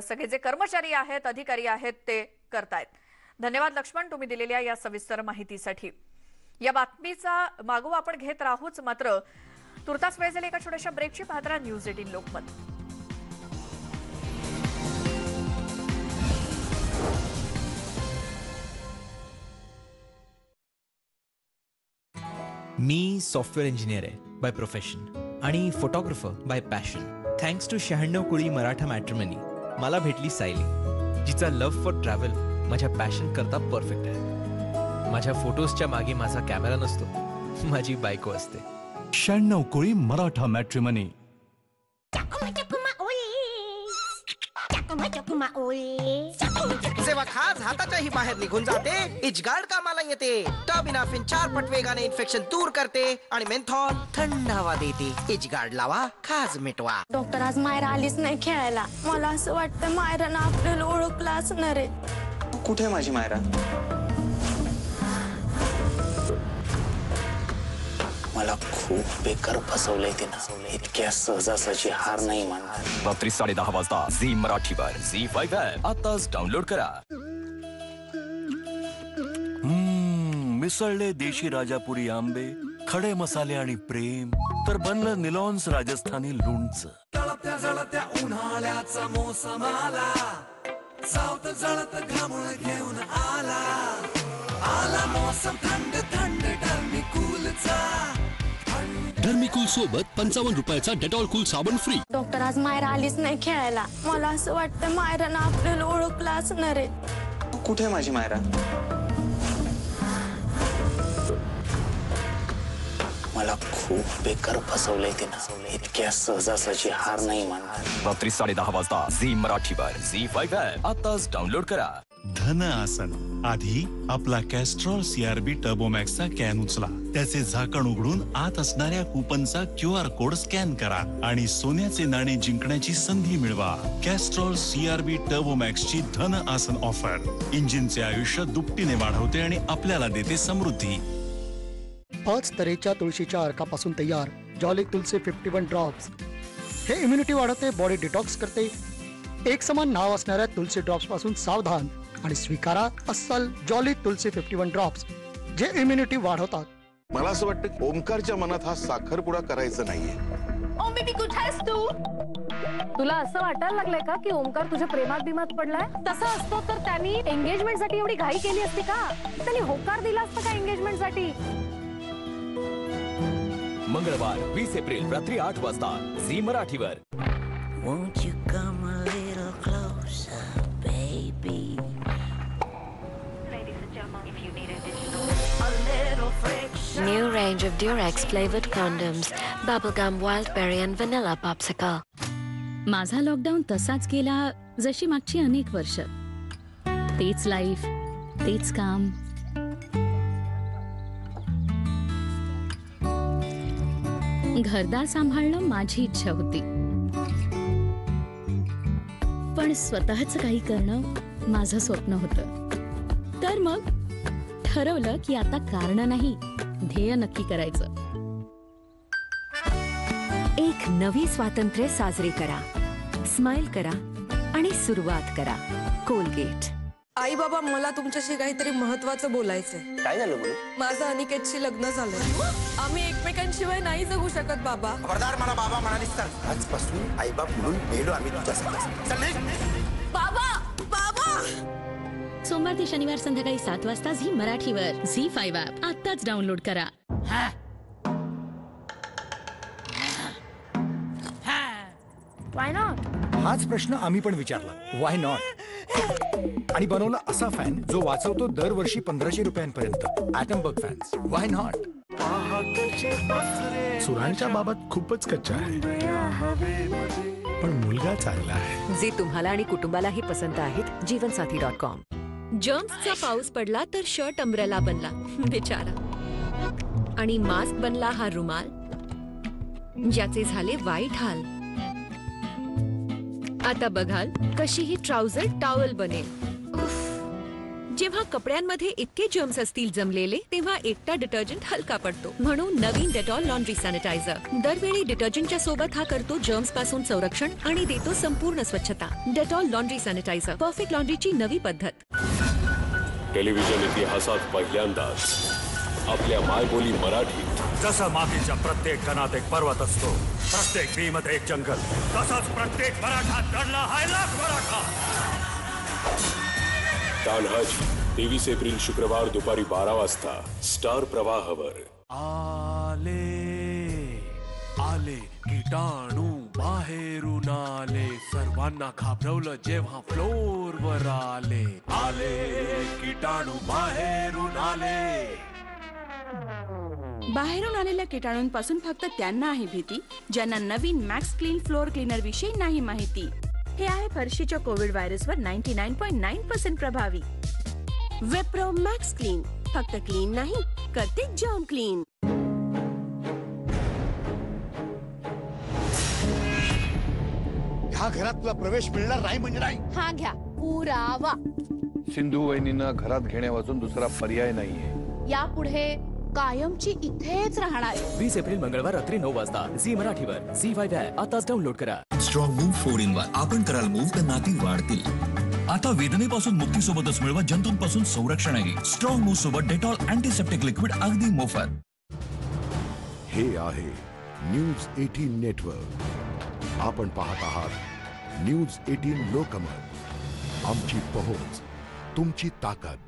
सगळे जे कर्मचारी आहेत, अधिकारी आहेत ते करतायत. धन्यवाद लक्ष्मण, तुम्ही दिलेल्या या सविस्तर माहितीसाठी. या बातमीचा मागोवा आपण घेत राहूच, मात्र तुर्तास वेळ झाली एका छोट्याशा ब्रेकची. पाहत राहा न्यूज 18 लोकमत. मी सॉफ्टवेअर इंजिनियर आहे बाय प्रोफेशन आणि photographer by passion. Thanks to 96 कुळी मराठा मॅट्रिमनी मला भेटली सायली, जिचा लव्ह फॉर ट्रॅव्हल माझ्या पॅशन करता परफेक्ट आहे. माझ्या फोटोजच्या मागे माझा कॅमेरा नसतो, माझी बायको असते. 96 कोळी मराठा मॅट्रिमनी. जेव्हा खाज हाताच्याही बाहेर निघून जाते, इजगार्ड कामाला येते. टर्बिनाफिन 4 पट वेगाने इन्फेक्शन दूर करते आणि मेंथॉल थंड हवा देते. इजगार्ड लावा, खाज मिटवा. डॉक्टर, आज मायरा आलीच नाही खेळायला. मला असं वाटतं मायरानं आपल्याला ओळखलं असणार आहे. कुठे माझी मायरा? मला खूप बेकार फसवलंय तिनं. इतक्या सहजासहजी हार नाही मानणार. रात्री 10:30 वाजता झी मराठीवर. झी5 ॲप आताच डाउनलोड करा. मिसळले देशी राजापुरी आंबे, खडे मसाले आणि प्रेम, तर बनलं निलॉन्स राजस्थानी लोणचं. जळत्या जळत्या उन्हाळ्याचा मोसम आला, सावत जळत घामोळ घेऊन आला. आला मोसम थंड थंड टर्मिकूलचा. टर्मिकूल सोबत 55 रुपयाचा डेटॉल कूल साबण फ्री. डॉक्टर, आज मायरा आलीच नाही खेळायला. मला असं वाटतं मायरानं आपल्याला ओळखलं असणार आहे. कुठे माझी मायरा? मला खूप बेकार फसवलंय तिनं. इतक्या सहजासहजी हार नाही मानणार. रात्री 10:30 वाजता झी मराठीवर. झी5 ॲप आताच डाउनलोड करा. धन आसन. आधी आपला कॅस्ट्रॉल CRB टर्बोमॅक्सचा कॅन उचला, त्याचे झाकण उघडून आत असणाऱ्या कुपनचा QR कोड स्कॅन करा आणि सोन्याचे नाणे जिंकण्याची संधी मिळवा. कॅस्ट्रॉल CRB टर्बोमॅक्सची धन आसन ऑफर इंजिनचे आयुष्य दुपटीने वाढवते आणि आपल्याला देते समृद्धी. 5 तऱ्हेच्या तुळशीच्या अर्कापासून तयार जॉली तुलसी 51 ड्रॉप्स. हे इम्युनिटी वाढवते, बॉडी डिटॉक्स करते. एक समान नाव असणाऱ्या तुलसी ड्रॉप्स पासून सावधान आणि स्वीकारा अस्सल जॉली तुलसी 51 ड्रॉप्स, जे इम्युनिटी वाढवतात. मला असं वाटतं ओमकारच्या मनात हा साखरपुडा करायचा नाहीये. ओ बेबी, कुठे आहेस तू? तुला असं वाटायला लागलंय का की ओमकार तुझ्या प्रेमात बिमात पडलाय? तसं असतो तर त्यांनी एंगेजमेंट साठी एवढी घाई केली असती का? त्यांनी होकार दिला असता का एंगेजमेंट साठी? मंगळवार 20 एप्रिल रात्री 8 वाजता झी मराठीवर. Won't you come a little closer, baby? Ladies and gentlemen, if you need additional, a little friction. New range of Durex flavored condoms, bubblegum, wildberry and vanilla popsicle. माझा लॉकडाऊन तसाच गेला जशी मागची अनेक वर्ष. तेच लाईफ, तेच काम. घरदार सांभाळणं माझी इच्छा होती, पण स्वतःच काही करणं माझं स्वप्न होतं. तर मग ठरवलं की आता कारण नाही, ध्येय नक्की करायचं. एक नवी स्वातंत्र्य साजरे करा, स्माइल करा आणि सुरुवात करा. कोलगेट. आई बाबा, मला तुमच्याशी काहीतरी महत्वाचं बोलायचंय. काय झालं बोलू? माझं अनिकेतशी लग्न झालंय. आम्ही एकमेकांशिवाय नाही जगू शकत बाबा. खबरदार, मला बाबा म्हणालीस तर आजपासून आई बाप म्हणून गेलो आम्ही तुझ्यासाठी. बाबा बाबा. सोमवार ते शनिवार संध्याकाळी 7 वाजता झी मराठीवर. झी5 ॲप आताच डाउनलोड करा. Why not? हाच प्रश्न आम्ही पण विचारला. Why not? आणि बनवला असा फॅन जो वाचवतो दरवर्षी 1500 रुपयांपर्यंत. Atomberg fans. Why not? सुरांच्या बाबत खूपच कच्चा आहे, पण मुलगा चांगला आहे. जे तुम्हाला आणि कुटुंबालाही पसंत आहेत. जीवनसाथी.com. जर्म्सचा पाऊस पडला तर शर्ट अम्ब्रेला बनला बिचारा, आणि मास्क बनला हा रुमाल, ज्याचे झाले वाईट हाल. आता बघाल कशी ही ट्राउझर टॉवेल बनेल. उफ. जेव्हा कपड्यांमध्ये इतके जर्म्स असतील जमलेले, तेव्हा एकटा डिटर्जंट हलका पडतो. म्हणून नवीन डेटॉल लॉन्ड्री सॅनिटायझर दरवेळी डिटर्जंटच्या सोबत हा करतो जर्म्स पासून संरक्षण आणि देतो संपूर्ण स्वच्छता. डेटॉल लॉन्ड्री सॅनिटायझर, परफेक्ट लॉन्ड्रीची नवी पद्धत. टेलिव्हिजन इतिहासात पहिल्यांदाच आपल्या मायबोली मराठीत. जसं मातीच्या प्रत्येक कणात एक पर्वत असतो, प्रत्येक बीमध्ये एक जंगल, तसंच प्रत्येक मराठात दडला हाय लाख मराठा. तान्हाजी 23 एप्रिल शुक्रवार दुपारी 12 वाजता स्टार प्रवाहावर. आले आले कीटाणू बाहेरून आले, सर्वांना घाबरवलं जेव्हा फ्लोअरवर आले. आले कीटाणू बाहेरून आले. बाहेरून आलेल्या किटाणूंपासून फक्त त्यांना आहे भीती ज्यांना नवीन मॅक्स क्लीन फ्लोअर क्लीनर विषयी नाही माहिती. हे आहे फरशीच्या कोविड व्हायरसवर 99.9% प्रभावी. विप्रो मॅक्स क्लीन फक्त क्लीन नाही करते जर्म क्लीन. ह्या घरात तुला प्रवेश मिळणार नाही म्हणजे नाही. हा घ्या पुरावा. सिंधू वहिनींना घरात घेण्यावाचून दुसरा पर्याय नाहीये. यापुढे कायमची इथेच राहणार. 20 एप्रिल मंगळवार रात्री 9 वाजता झी मराठीवर. ZEE5 ॲप आताच डाउनलोड करा. Strong move 4-in-1. आपण कराल मूव तर नाती वाढतील. आता वेदनेपासून मुक्तीसोबतच मिळवा जंतूंपासून संरक्षणही. स्ट्रॉंग मूव सोबत डेटॉल अँटीसेप्टिक लिक्विड अगदी मोफत. हे आहे न्यूज 18 नेटवर्क. आपण पाहत आहात न्यूज 18 लोकमत. आमची पहोच तुमची ताकद.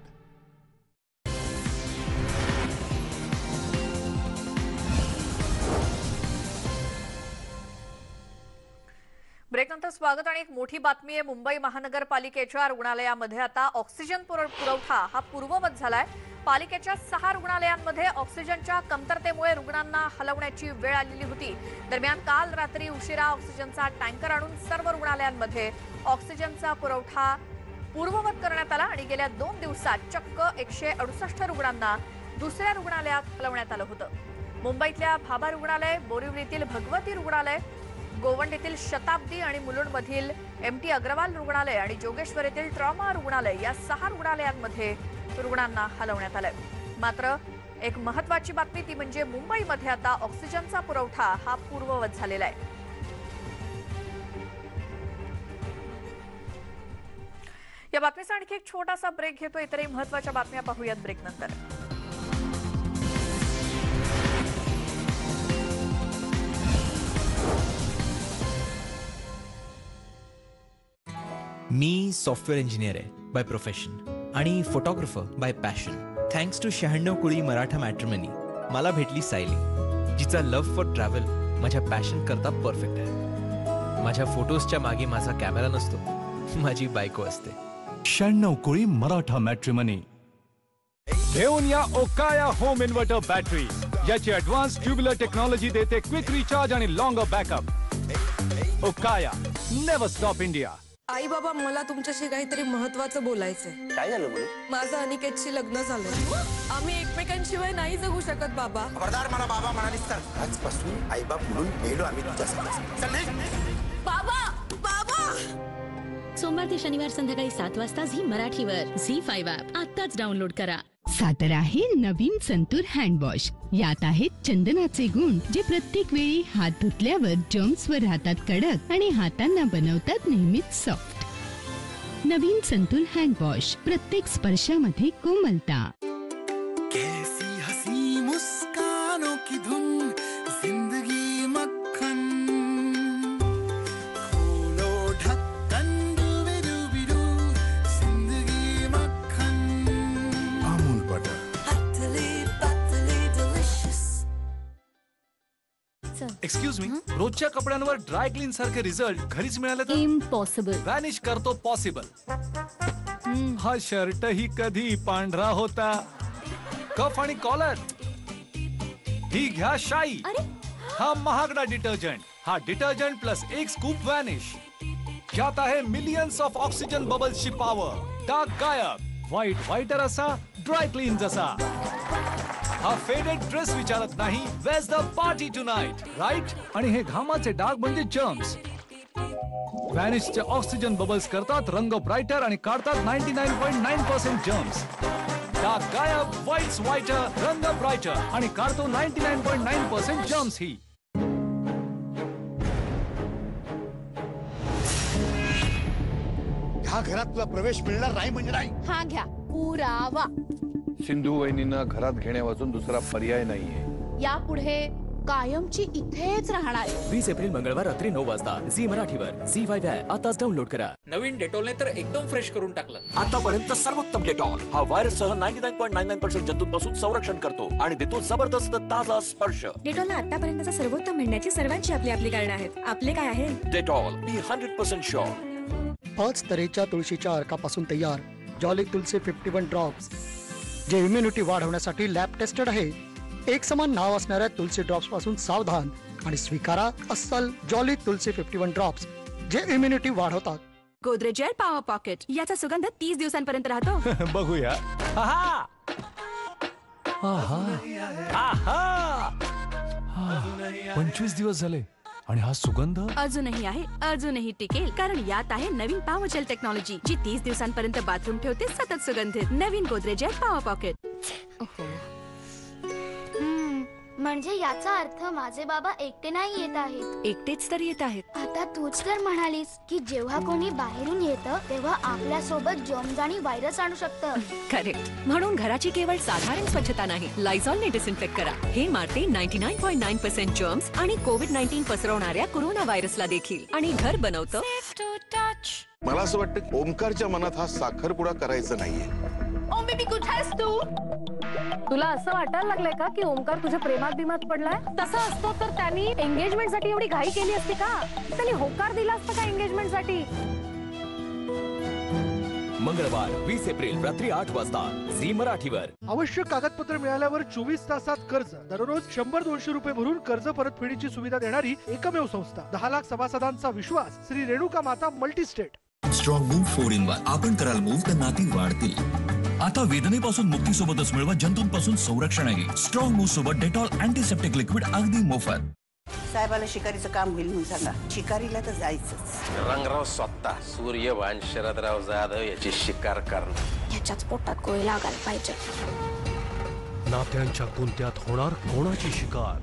ब्रेकनंतर स्वागत. आणि एक मोठी बातमी आहे. मुंबई महानगरपालिकेच्या रुग्णालयामध्ये आता ऑक्सिजन पुरवठा हा पूर्ववत झालाय. पालिकेच्या 6 रुग्णालयांमध्ये ऑक्सिजनच्या कमतरतेमुळे रुग्णांना हलवण्याची वेळ आलेली होती. दरम्यान काल रात्री उशिरा ऑक्सिजनचा टँकर आणून सर्व रुग्णालयांमध्ये ऑक्सिजनचा पुरवठा पूर्ववत करण्यात आला आणि गेल्या 2 दिवसात चक्क 168 रुग्णांना दुसऱ्या रुग्णालयात हलवण्यात आलं होतं. मुंबईतल्या भाभा रुग्णालय, बोरिवलीतील भगवती रुग्णालय, गोवंडीतील शताब्दी आणि मुलुंडमधील MT अग्रवाल रुग्णालय आणि जोगेश्वरीतील ट्रॉमा रुग्णालय या 6 रुग्णालयांमध्ये रुग्णांना हलवण्यात आलंय. मात्र एक महत्त्वाची बातमी ती म्हणजे मुंबईमध्ये आता ऑक्सिजनचा पुरवठा हा पूर्ववत झालेला आहे. या बातमीचा आणखी एक छोटासा ब्रेक घेतो. इतरही महत्त्वाच्या बातम्या पाहूयात ब्रेकनंतर. मी सॉफ्टवेअर इंजिनियर आहे बाय प्रोफेशन आणि photographer by passion. Thanks to 96 कुळी मराठा मॅट्रिमनी मला भेटली सायली, जिचा लव्ह फॉर ट्रॅव्हल माझ्या पॅशन करता परफेक्ट आहे. माझ्या फोटोजच्या मागे माझा कॅमेरा नसतो, माझी बायको असते. 96 कुळी मराठा मॅट्रिमनी. घेऊन या ओकाया होम इन्व्हर्टर बॅटरी. याची ऍडव्हान्स ट्युब्युलर टेक्नॉलॉजी देते क्विक रिचार्ज आणि longer backup. Okaya never stop India. आई बाबा, मला तुमच्याशी काहीतरी महत्वाचं बोलायचंय. काय झालं बोलू? माझं अनिकेतशी लग्न झालं. आम्ही एकमेकांशिवाय नाही जगू शकत बाबा. खबरदार मला बाबा म्हणालीस तर आजपासून आई बाप म्हणून गेलो आम्ही तुझ्यासाठी. बाबा बाबा. सोमवार ते शनिवार संध्याकाळी 7 वाजता झी मराठीवर. ZEE5 ॲप आताच डाउनलोड करा. सादर आहे नवीन संतूर हँडवॉश. यात आहेत चंदनाचे गुण जे प्रत्येक वेळी हात धुतल्यावर जर्म्सवर राहतात कडक आणि हातांना बनवतात नेहमीच सॉफ्ट. नवीन संतूर हँडवॉश, प्रत्येक स्पर्शामध्ये कोमलता. कैसी हसी मुस्कानों की धुन, जिंदगी मक्खन. खोलो ढक्कन, डूबी-डूबी-डू, जिंदगी मक्खन. अमूल बटर. एक्सक्यूज मी, रोजच्या कपड्यांवर ड्राय क्लीन सारखे रिझल्ट घरीच मिळाले तर? इम्पॉसिबल. व्हॅनिश करतो पॉसिबल. हा शर्ट ही कधी पांढरा होता. कफ आणि कॉलर ही घ्या शाई. हा महागडा डिटर्जंट. हा डिटर्जंट प्लस 1 स्कूप व्हॅनिश. यात आहे मिलियन्स ऑफ ऑक्सिजन बबल्सची पॉवर. डाग गायब, व्हाईट व्हाईटर असा, ड्राय क्लीन जसा. हा फेडेड ड्रेस विचारत नाही, where's the party tonight, right? आणि हे घामाचे डाग म्हणजे जर्म्स. व्हॅनिशचे ऑक्सिजन बबल्स करतात रंग ब्राईटर आणि काढतात 99.9% जर्म्स. डाग गायब, व्हाईट्स व्हाईटर, रंग ब्राईटर आणि काढतो 99.9% जर्म्स ही. ह्या घरात तुला प्रवेश मिळणार नाही म्हणजे नाही. हा घ्या पुरावा. सिंधू वहिनींना घरात घेण्यावाचून दुसरा पर्याय नाहीये. यापुढे कायमची इथेच राहणार. 20 एप्रिल मंगळवार रात्री 9 वाजता झी मराठीवर. ZEE5 ॲप आताच डाउनलोड करा. नवीन डेटॉलने तर एकदम फ्रेश करून टाकलं. आतापर्यंत सर्वोत्तम डेटॉल हा व्हायरससह 99.99% जंतूंपासून संरक्षण करतो आणि देतो जबरदस्त ताजा स्पर्श. डेटॉलला आतापर्यंतचा सर्वोत्तम म्हणण्याची सर्वांची आपली आपली कारण आहेत. आपले काय आहे? डेटॉल बी 100% शुअर. 5 तऱ्हेच्या तुळशीच्या अर्कापासून तयार जॉलिक तुलसी 51 ड्रॉप्स, जे इम्युनिटी वाढवण्यासाठी लॅब टेस्टेड आहे. एक समान नाव असणाऱ्या तुलसी ड्रॉप्स पासून सावधान आणि स्वीकारा अस्सल जॉली तुलसी 51 ड्रॉप्स जे इम्युनिटी वाढवतात. गोदरेज एअर पॉवर पॉकेट याचा सुगंध 30 दिवसांपर्यंत राहतो. बघूया. आहा! आहा! आहा! 25 दिवस झाले आणि हा सुगंध अजूनही आहे, अजूनही टिकेल, कारण यात आहे नवीन पॉवर जेल टेक्नॉलॉजी जी 30 दिवसांपर्यंत बाथरूम ठेवते सतत सुगंधित. नवीन गोदरेज एअर पॉवर पॉकेट. म्हणजे याचा अर्थ माझे बाबा एकटे नाही येत आहेत. एकटेच तर येत आहेत. आता तूच तर म्हणालीस की जेव्हा कोणी बाहेरून येतं तेव्हा आपल्या सोबत जर्म्स आणि व्हायरस आणू शकतं. करेक्ट. म्हणून घराची केवळ साधारण स्वच्छता नाही, लायझॉलने डिसइन्फेक्ट करा. हे मारते 99.9% जर्म्स आणि कोविड-19 पसरवणाऱ्या कोरोना व्हायरसला देखील, आणि घर बनवतं. मला असं वाटतं ओमकारच्या मनात हा साखरपुडा करायचा नाहीये. ओ बेबी कुठे आहेस तू? तुला असं वाटायला लागलंय का की ओमकार तुझ्या प्रेमात बिमात पडलाय? तसं असतो तर त्यांनी एंगेजमेंट साठी एवढी घाई केली असती का? त्यांनी होकार दिला असता का एंगेजमेंट साठी? मंगळवार 20 एप्रिल रात्री 8 वाजता झी मराठीवर. आवश्यक कागदपत्र मिळाल्यावर 24 तासात कर्ज. दररोज 100-200 रुपये भरून कर्ज परतफेडीची सुविधा देणारी एकमेव संस्था. 10 लाख सभासदांचा विश्वास. श्री रेणुका माता मल्टीस्टेट. Strong move 4-in-1. आपण कराल मूव तर नाती वाढतील. आता वेदनेपासून मुक्तीसोबतच मिळवा जंतूंपासून संरक्षणही. स्ट्रॉंग मूव सोबत डेटॉल अँटीसेप्टिक लिक्विड अगदी मोफत. साहेबाला शिकारीचं काम होईल म्हणून सांगा. शिकारीला तर जायचंच. रंगराव स्वतः सूर्यभान शरदराव जाधव याची शिकार करणार. याच्याच पोटात गोळी लागायला पाहिजे. नात्यांच्या गुंत्यात होणार कोणाची शिकार?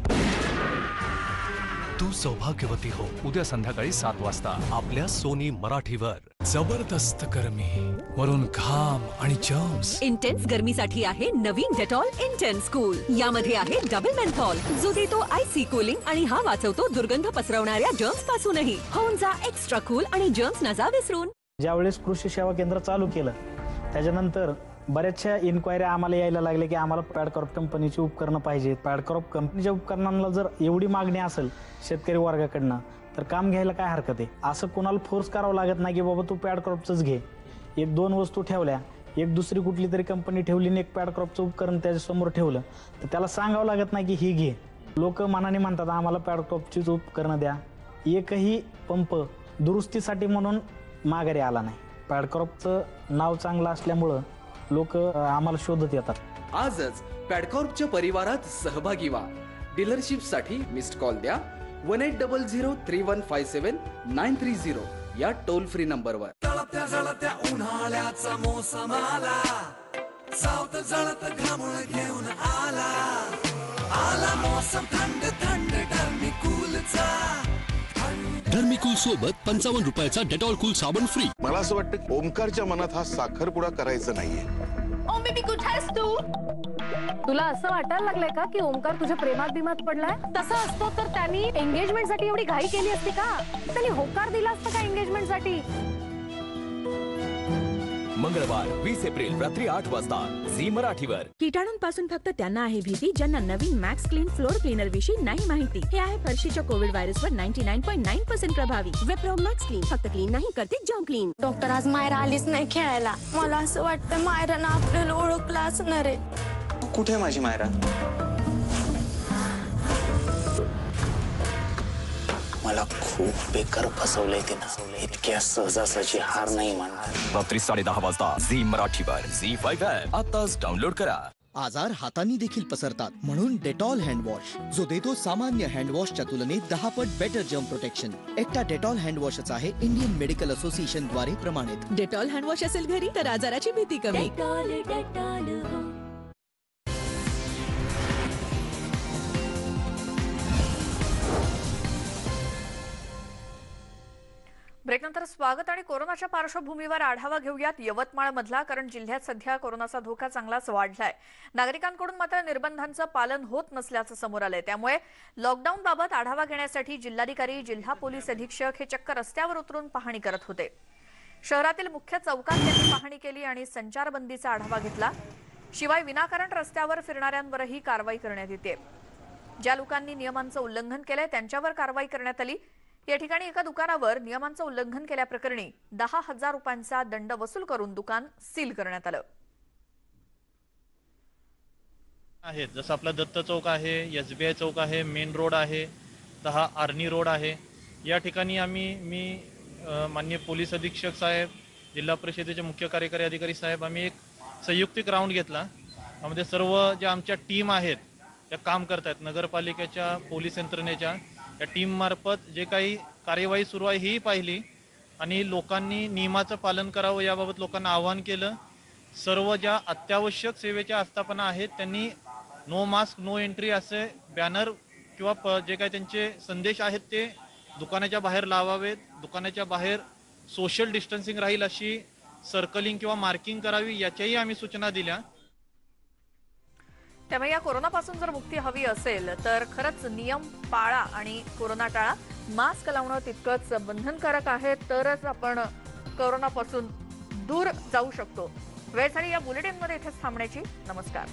तू सौभाग्यवती हो. उद्या संध्याकाळी 7 वाजता आपल्या सोनी मराठीवर. जबरदस्त गरमी वरून घाम आणि जर्म्स. इंटेन्स गरमीसाठी आहे नवीन डेटॉल इंटेन्स कूल. यामध्ये आहे डबल मेंथॉल जो देतो आयसी कूलिंग आणि हा वाचवतो दुर्गंध पसरवणाऱ्या जर्म्स पासूनही. होऊन जा एक्स्ट्रा कूल आणि जर्म्स नजा विसरून. ज्यावेळेस कृषी सेवा केंद्र चालू केलं त्याच्यानंतर बऱ्याचशा इन्क्वायरी आम्हाला यायला लागले की आम्हाला पॅडकॉर्प कंपनीची उपकरणं पाहिजेत. पॅडकॉर्प कंपनीच्या उपकरणांना जर एवढी मागणी असेल शेतकरी वर्गाकडनं तर काम घ्यायला काय हरकत आहे. असं कोणाला फोर्स करावं लागत नाही की बाबा तू पॅडकॉर्पचंच घे. 1-2 वस्तू ठेवल्या, एक दुसरी कुठली तरी कंपनी ठेवली आणि एक पॅडकॉर्पचं उपकरण त्याच्यासमोर ठेवलं तर त्याला सांगावं लागत नाही की ही घे. लोक मनाने म्हणतात आम्हाला पॅडकॉर्पचीच उपकरणं द्या. एकही पंप दुरुस्तीसाठी म्हणून माघारी आला नाही. पॅडकॉर्पचं नाव चांगलं असल्यामुळं लोक आम्हाला शोधत येतात. आजच पॅडकॉर्पच्या परिवारात सहभागी व्हा. डीलरशिपसाठी मिस्ड कॉल द्या 1800-3157-930 या टोल फ्री नंबरवर. जळत्या जळत्या उन्हाळ्याचा मोसम आला. सावत जळत घामोळ घेऊन आला. आला मोसम थंड थंड डर्मिकूलचा. डर्मिकूल सोबत 55 रुपयाचा डेटॉल कूल साबण फ्री. मला असं वाटतं ओमकारच्या मनात हा साखरपुडा करायचा नाहीये. ओ बेबी कुठे आहेस तू? तुला असं वाटायला लागलंय का की ओमकार तुझ्या प्रेमात बिमात पडलाय? तसं असतो तर त्यांनी एंगेजमेंट साठी एवढी घाई केली असती का? त्यांनी होकार दिला असता का एंगेजमेंट साठी? मंगळवार 20 एप्रिल रात्री 8 वाजता झी मराठीवर. कीटाणूंपासून फक्त त्यांना आहे भीती ज्यांना नवीन मॅक्स क्लीन फ्लोर क्लीनर विषयी नाही माहिती. हे आहे फरशीच्या कोविड व्हायरसवर 99.9% प्रभावी. वेप्रो मॅक्स क्लीन फक्त क्लीन नाही करते जर्म क्लीन. डॉक्टर आज मायरा आलीच नाही खेळायला. मला असं वाटतं मायरानं आपल्याला ओळखलं असणार आहे. कुठे माझी मायरा? मला खूप बेकार फसवलंय तिनं. इतक्या सहजासहजी हार नाही मानणार. रात्री 10:30 वाजता झी मराठीवर. झी5 ॲप आताच डाउनलोड करा. आजार हातांनी देखील पसरतात म्हणून डेटॉल हँडवॉश जो देतो सामान्य हँडवॉशच्या तुलनेत 10 पट बेटर जर्म प्रोटेक्शन. एकटा डेटॉल हँडवॉशच आहे इंडियन मेडिकल असोसिएशन द्वारे प्रमाणित. डेटॉल हँडवॉश असेल घरी तर आजाराची भीती कमी. ब्रेकनंतर स्वागत. आणि कोरोनाच्या पार्श्वभूमीवर आढावा घेऊयात यवतमाळ मधला, कारण जिल्ह्यात सध्या कोरोनाचा धोका चांगलाच वाढलाय. नागरिकांकडून मात्र निर्बंधांचं पालन होत नसल्याचं समोर आलंय. त्यामुळे लॉकडाऊन बाबत आढावा घेण्यासाठी जिल्हाधिकारी, जिल्हा पोलीस अधीक्षक हे चक्क रस्त्यावर उतरून पाहणी करत होते. शहरातील मुख्य चौकात त्यांनी पाहणी केली आणि संचारबंदीचा आढावा घेतला. शिवाय विनाकारण रस्त्यावर फिरणाऱ्यांवरही कारवाई करण्यात येते. ज्या लोकांनी नियमांचं उल्लंघन केलंय त्यांच्यावर कारवाई करण्यात आली. या ठिकाणी एका दुकानावर नियमांचं उल्लंघन केल्याप्रकरणी 10,000 रुपयांचा दंड वसूल करून दुकान सील करण्यात आलं. आहेत. जसं आपला दत्त चौक आहे, SBI चौक आहे, मेन रोड आहे, 10 आर्नी रोड आहे. या ठिकाणी मी माननीय पोलीस अधीक्षक साहेब, जिल्हा परिषदेचे मुख्य कार्यकारी अधिकारी साहेब, आम्ही एक संयुक्तिक राऊंड घेतला. त्यामध्ये सर्व ज्या आमच्या टीम आहेत त्या काम करत आहेत. नगरपालिकेच्या पोलीस यंत्रणेच्या या टीममार्फत जे काही कार्यवाही सुरू आहे ही पाहिली आणि लोकांनी नियमाचं पालन करावं याबाबत लोकांना आवाहन केलं. सर्व ज्या अत्यावश्यक सेवेच्या आस्थापना आहेत त्यांनी नो मास्क नो एंट्री असे बॅनर किंवा जे काही त्यांचे संदेश आहेत ते दुकानाच्या बाहेर लावावेत. दुकानाच्या बाहेर सोशल डिस्टन्सिंग राहील अशी सर्कलिंग किंवा मार्किंग करावी याच्याही आम्ही सूचना दिल्या. त्यामुळे या कोरोनापासून जर मुक्ती हवी असेल तर खरंच नियम पाळा आणि कोरोना टाळा. मास्क लावणं तितकंच बंधनकारक आहे, तरच आपण कोरोनापासून दूर जाऊ शकतो. वेळ झाली या बुलेटिनमध्ये इथेच थांबण्याची. नमस्कार.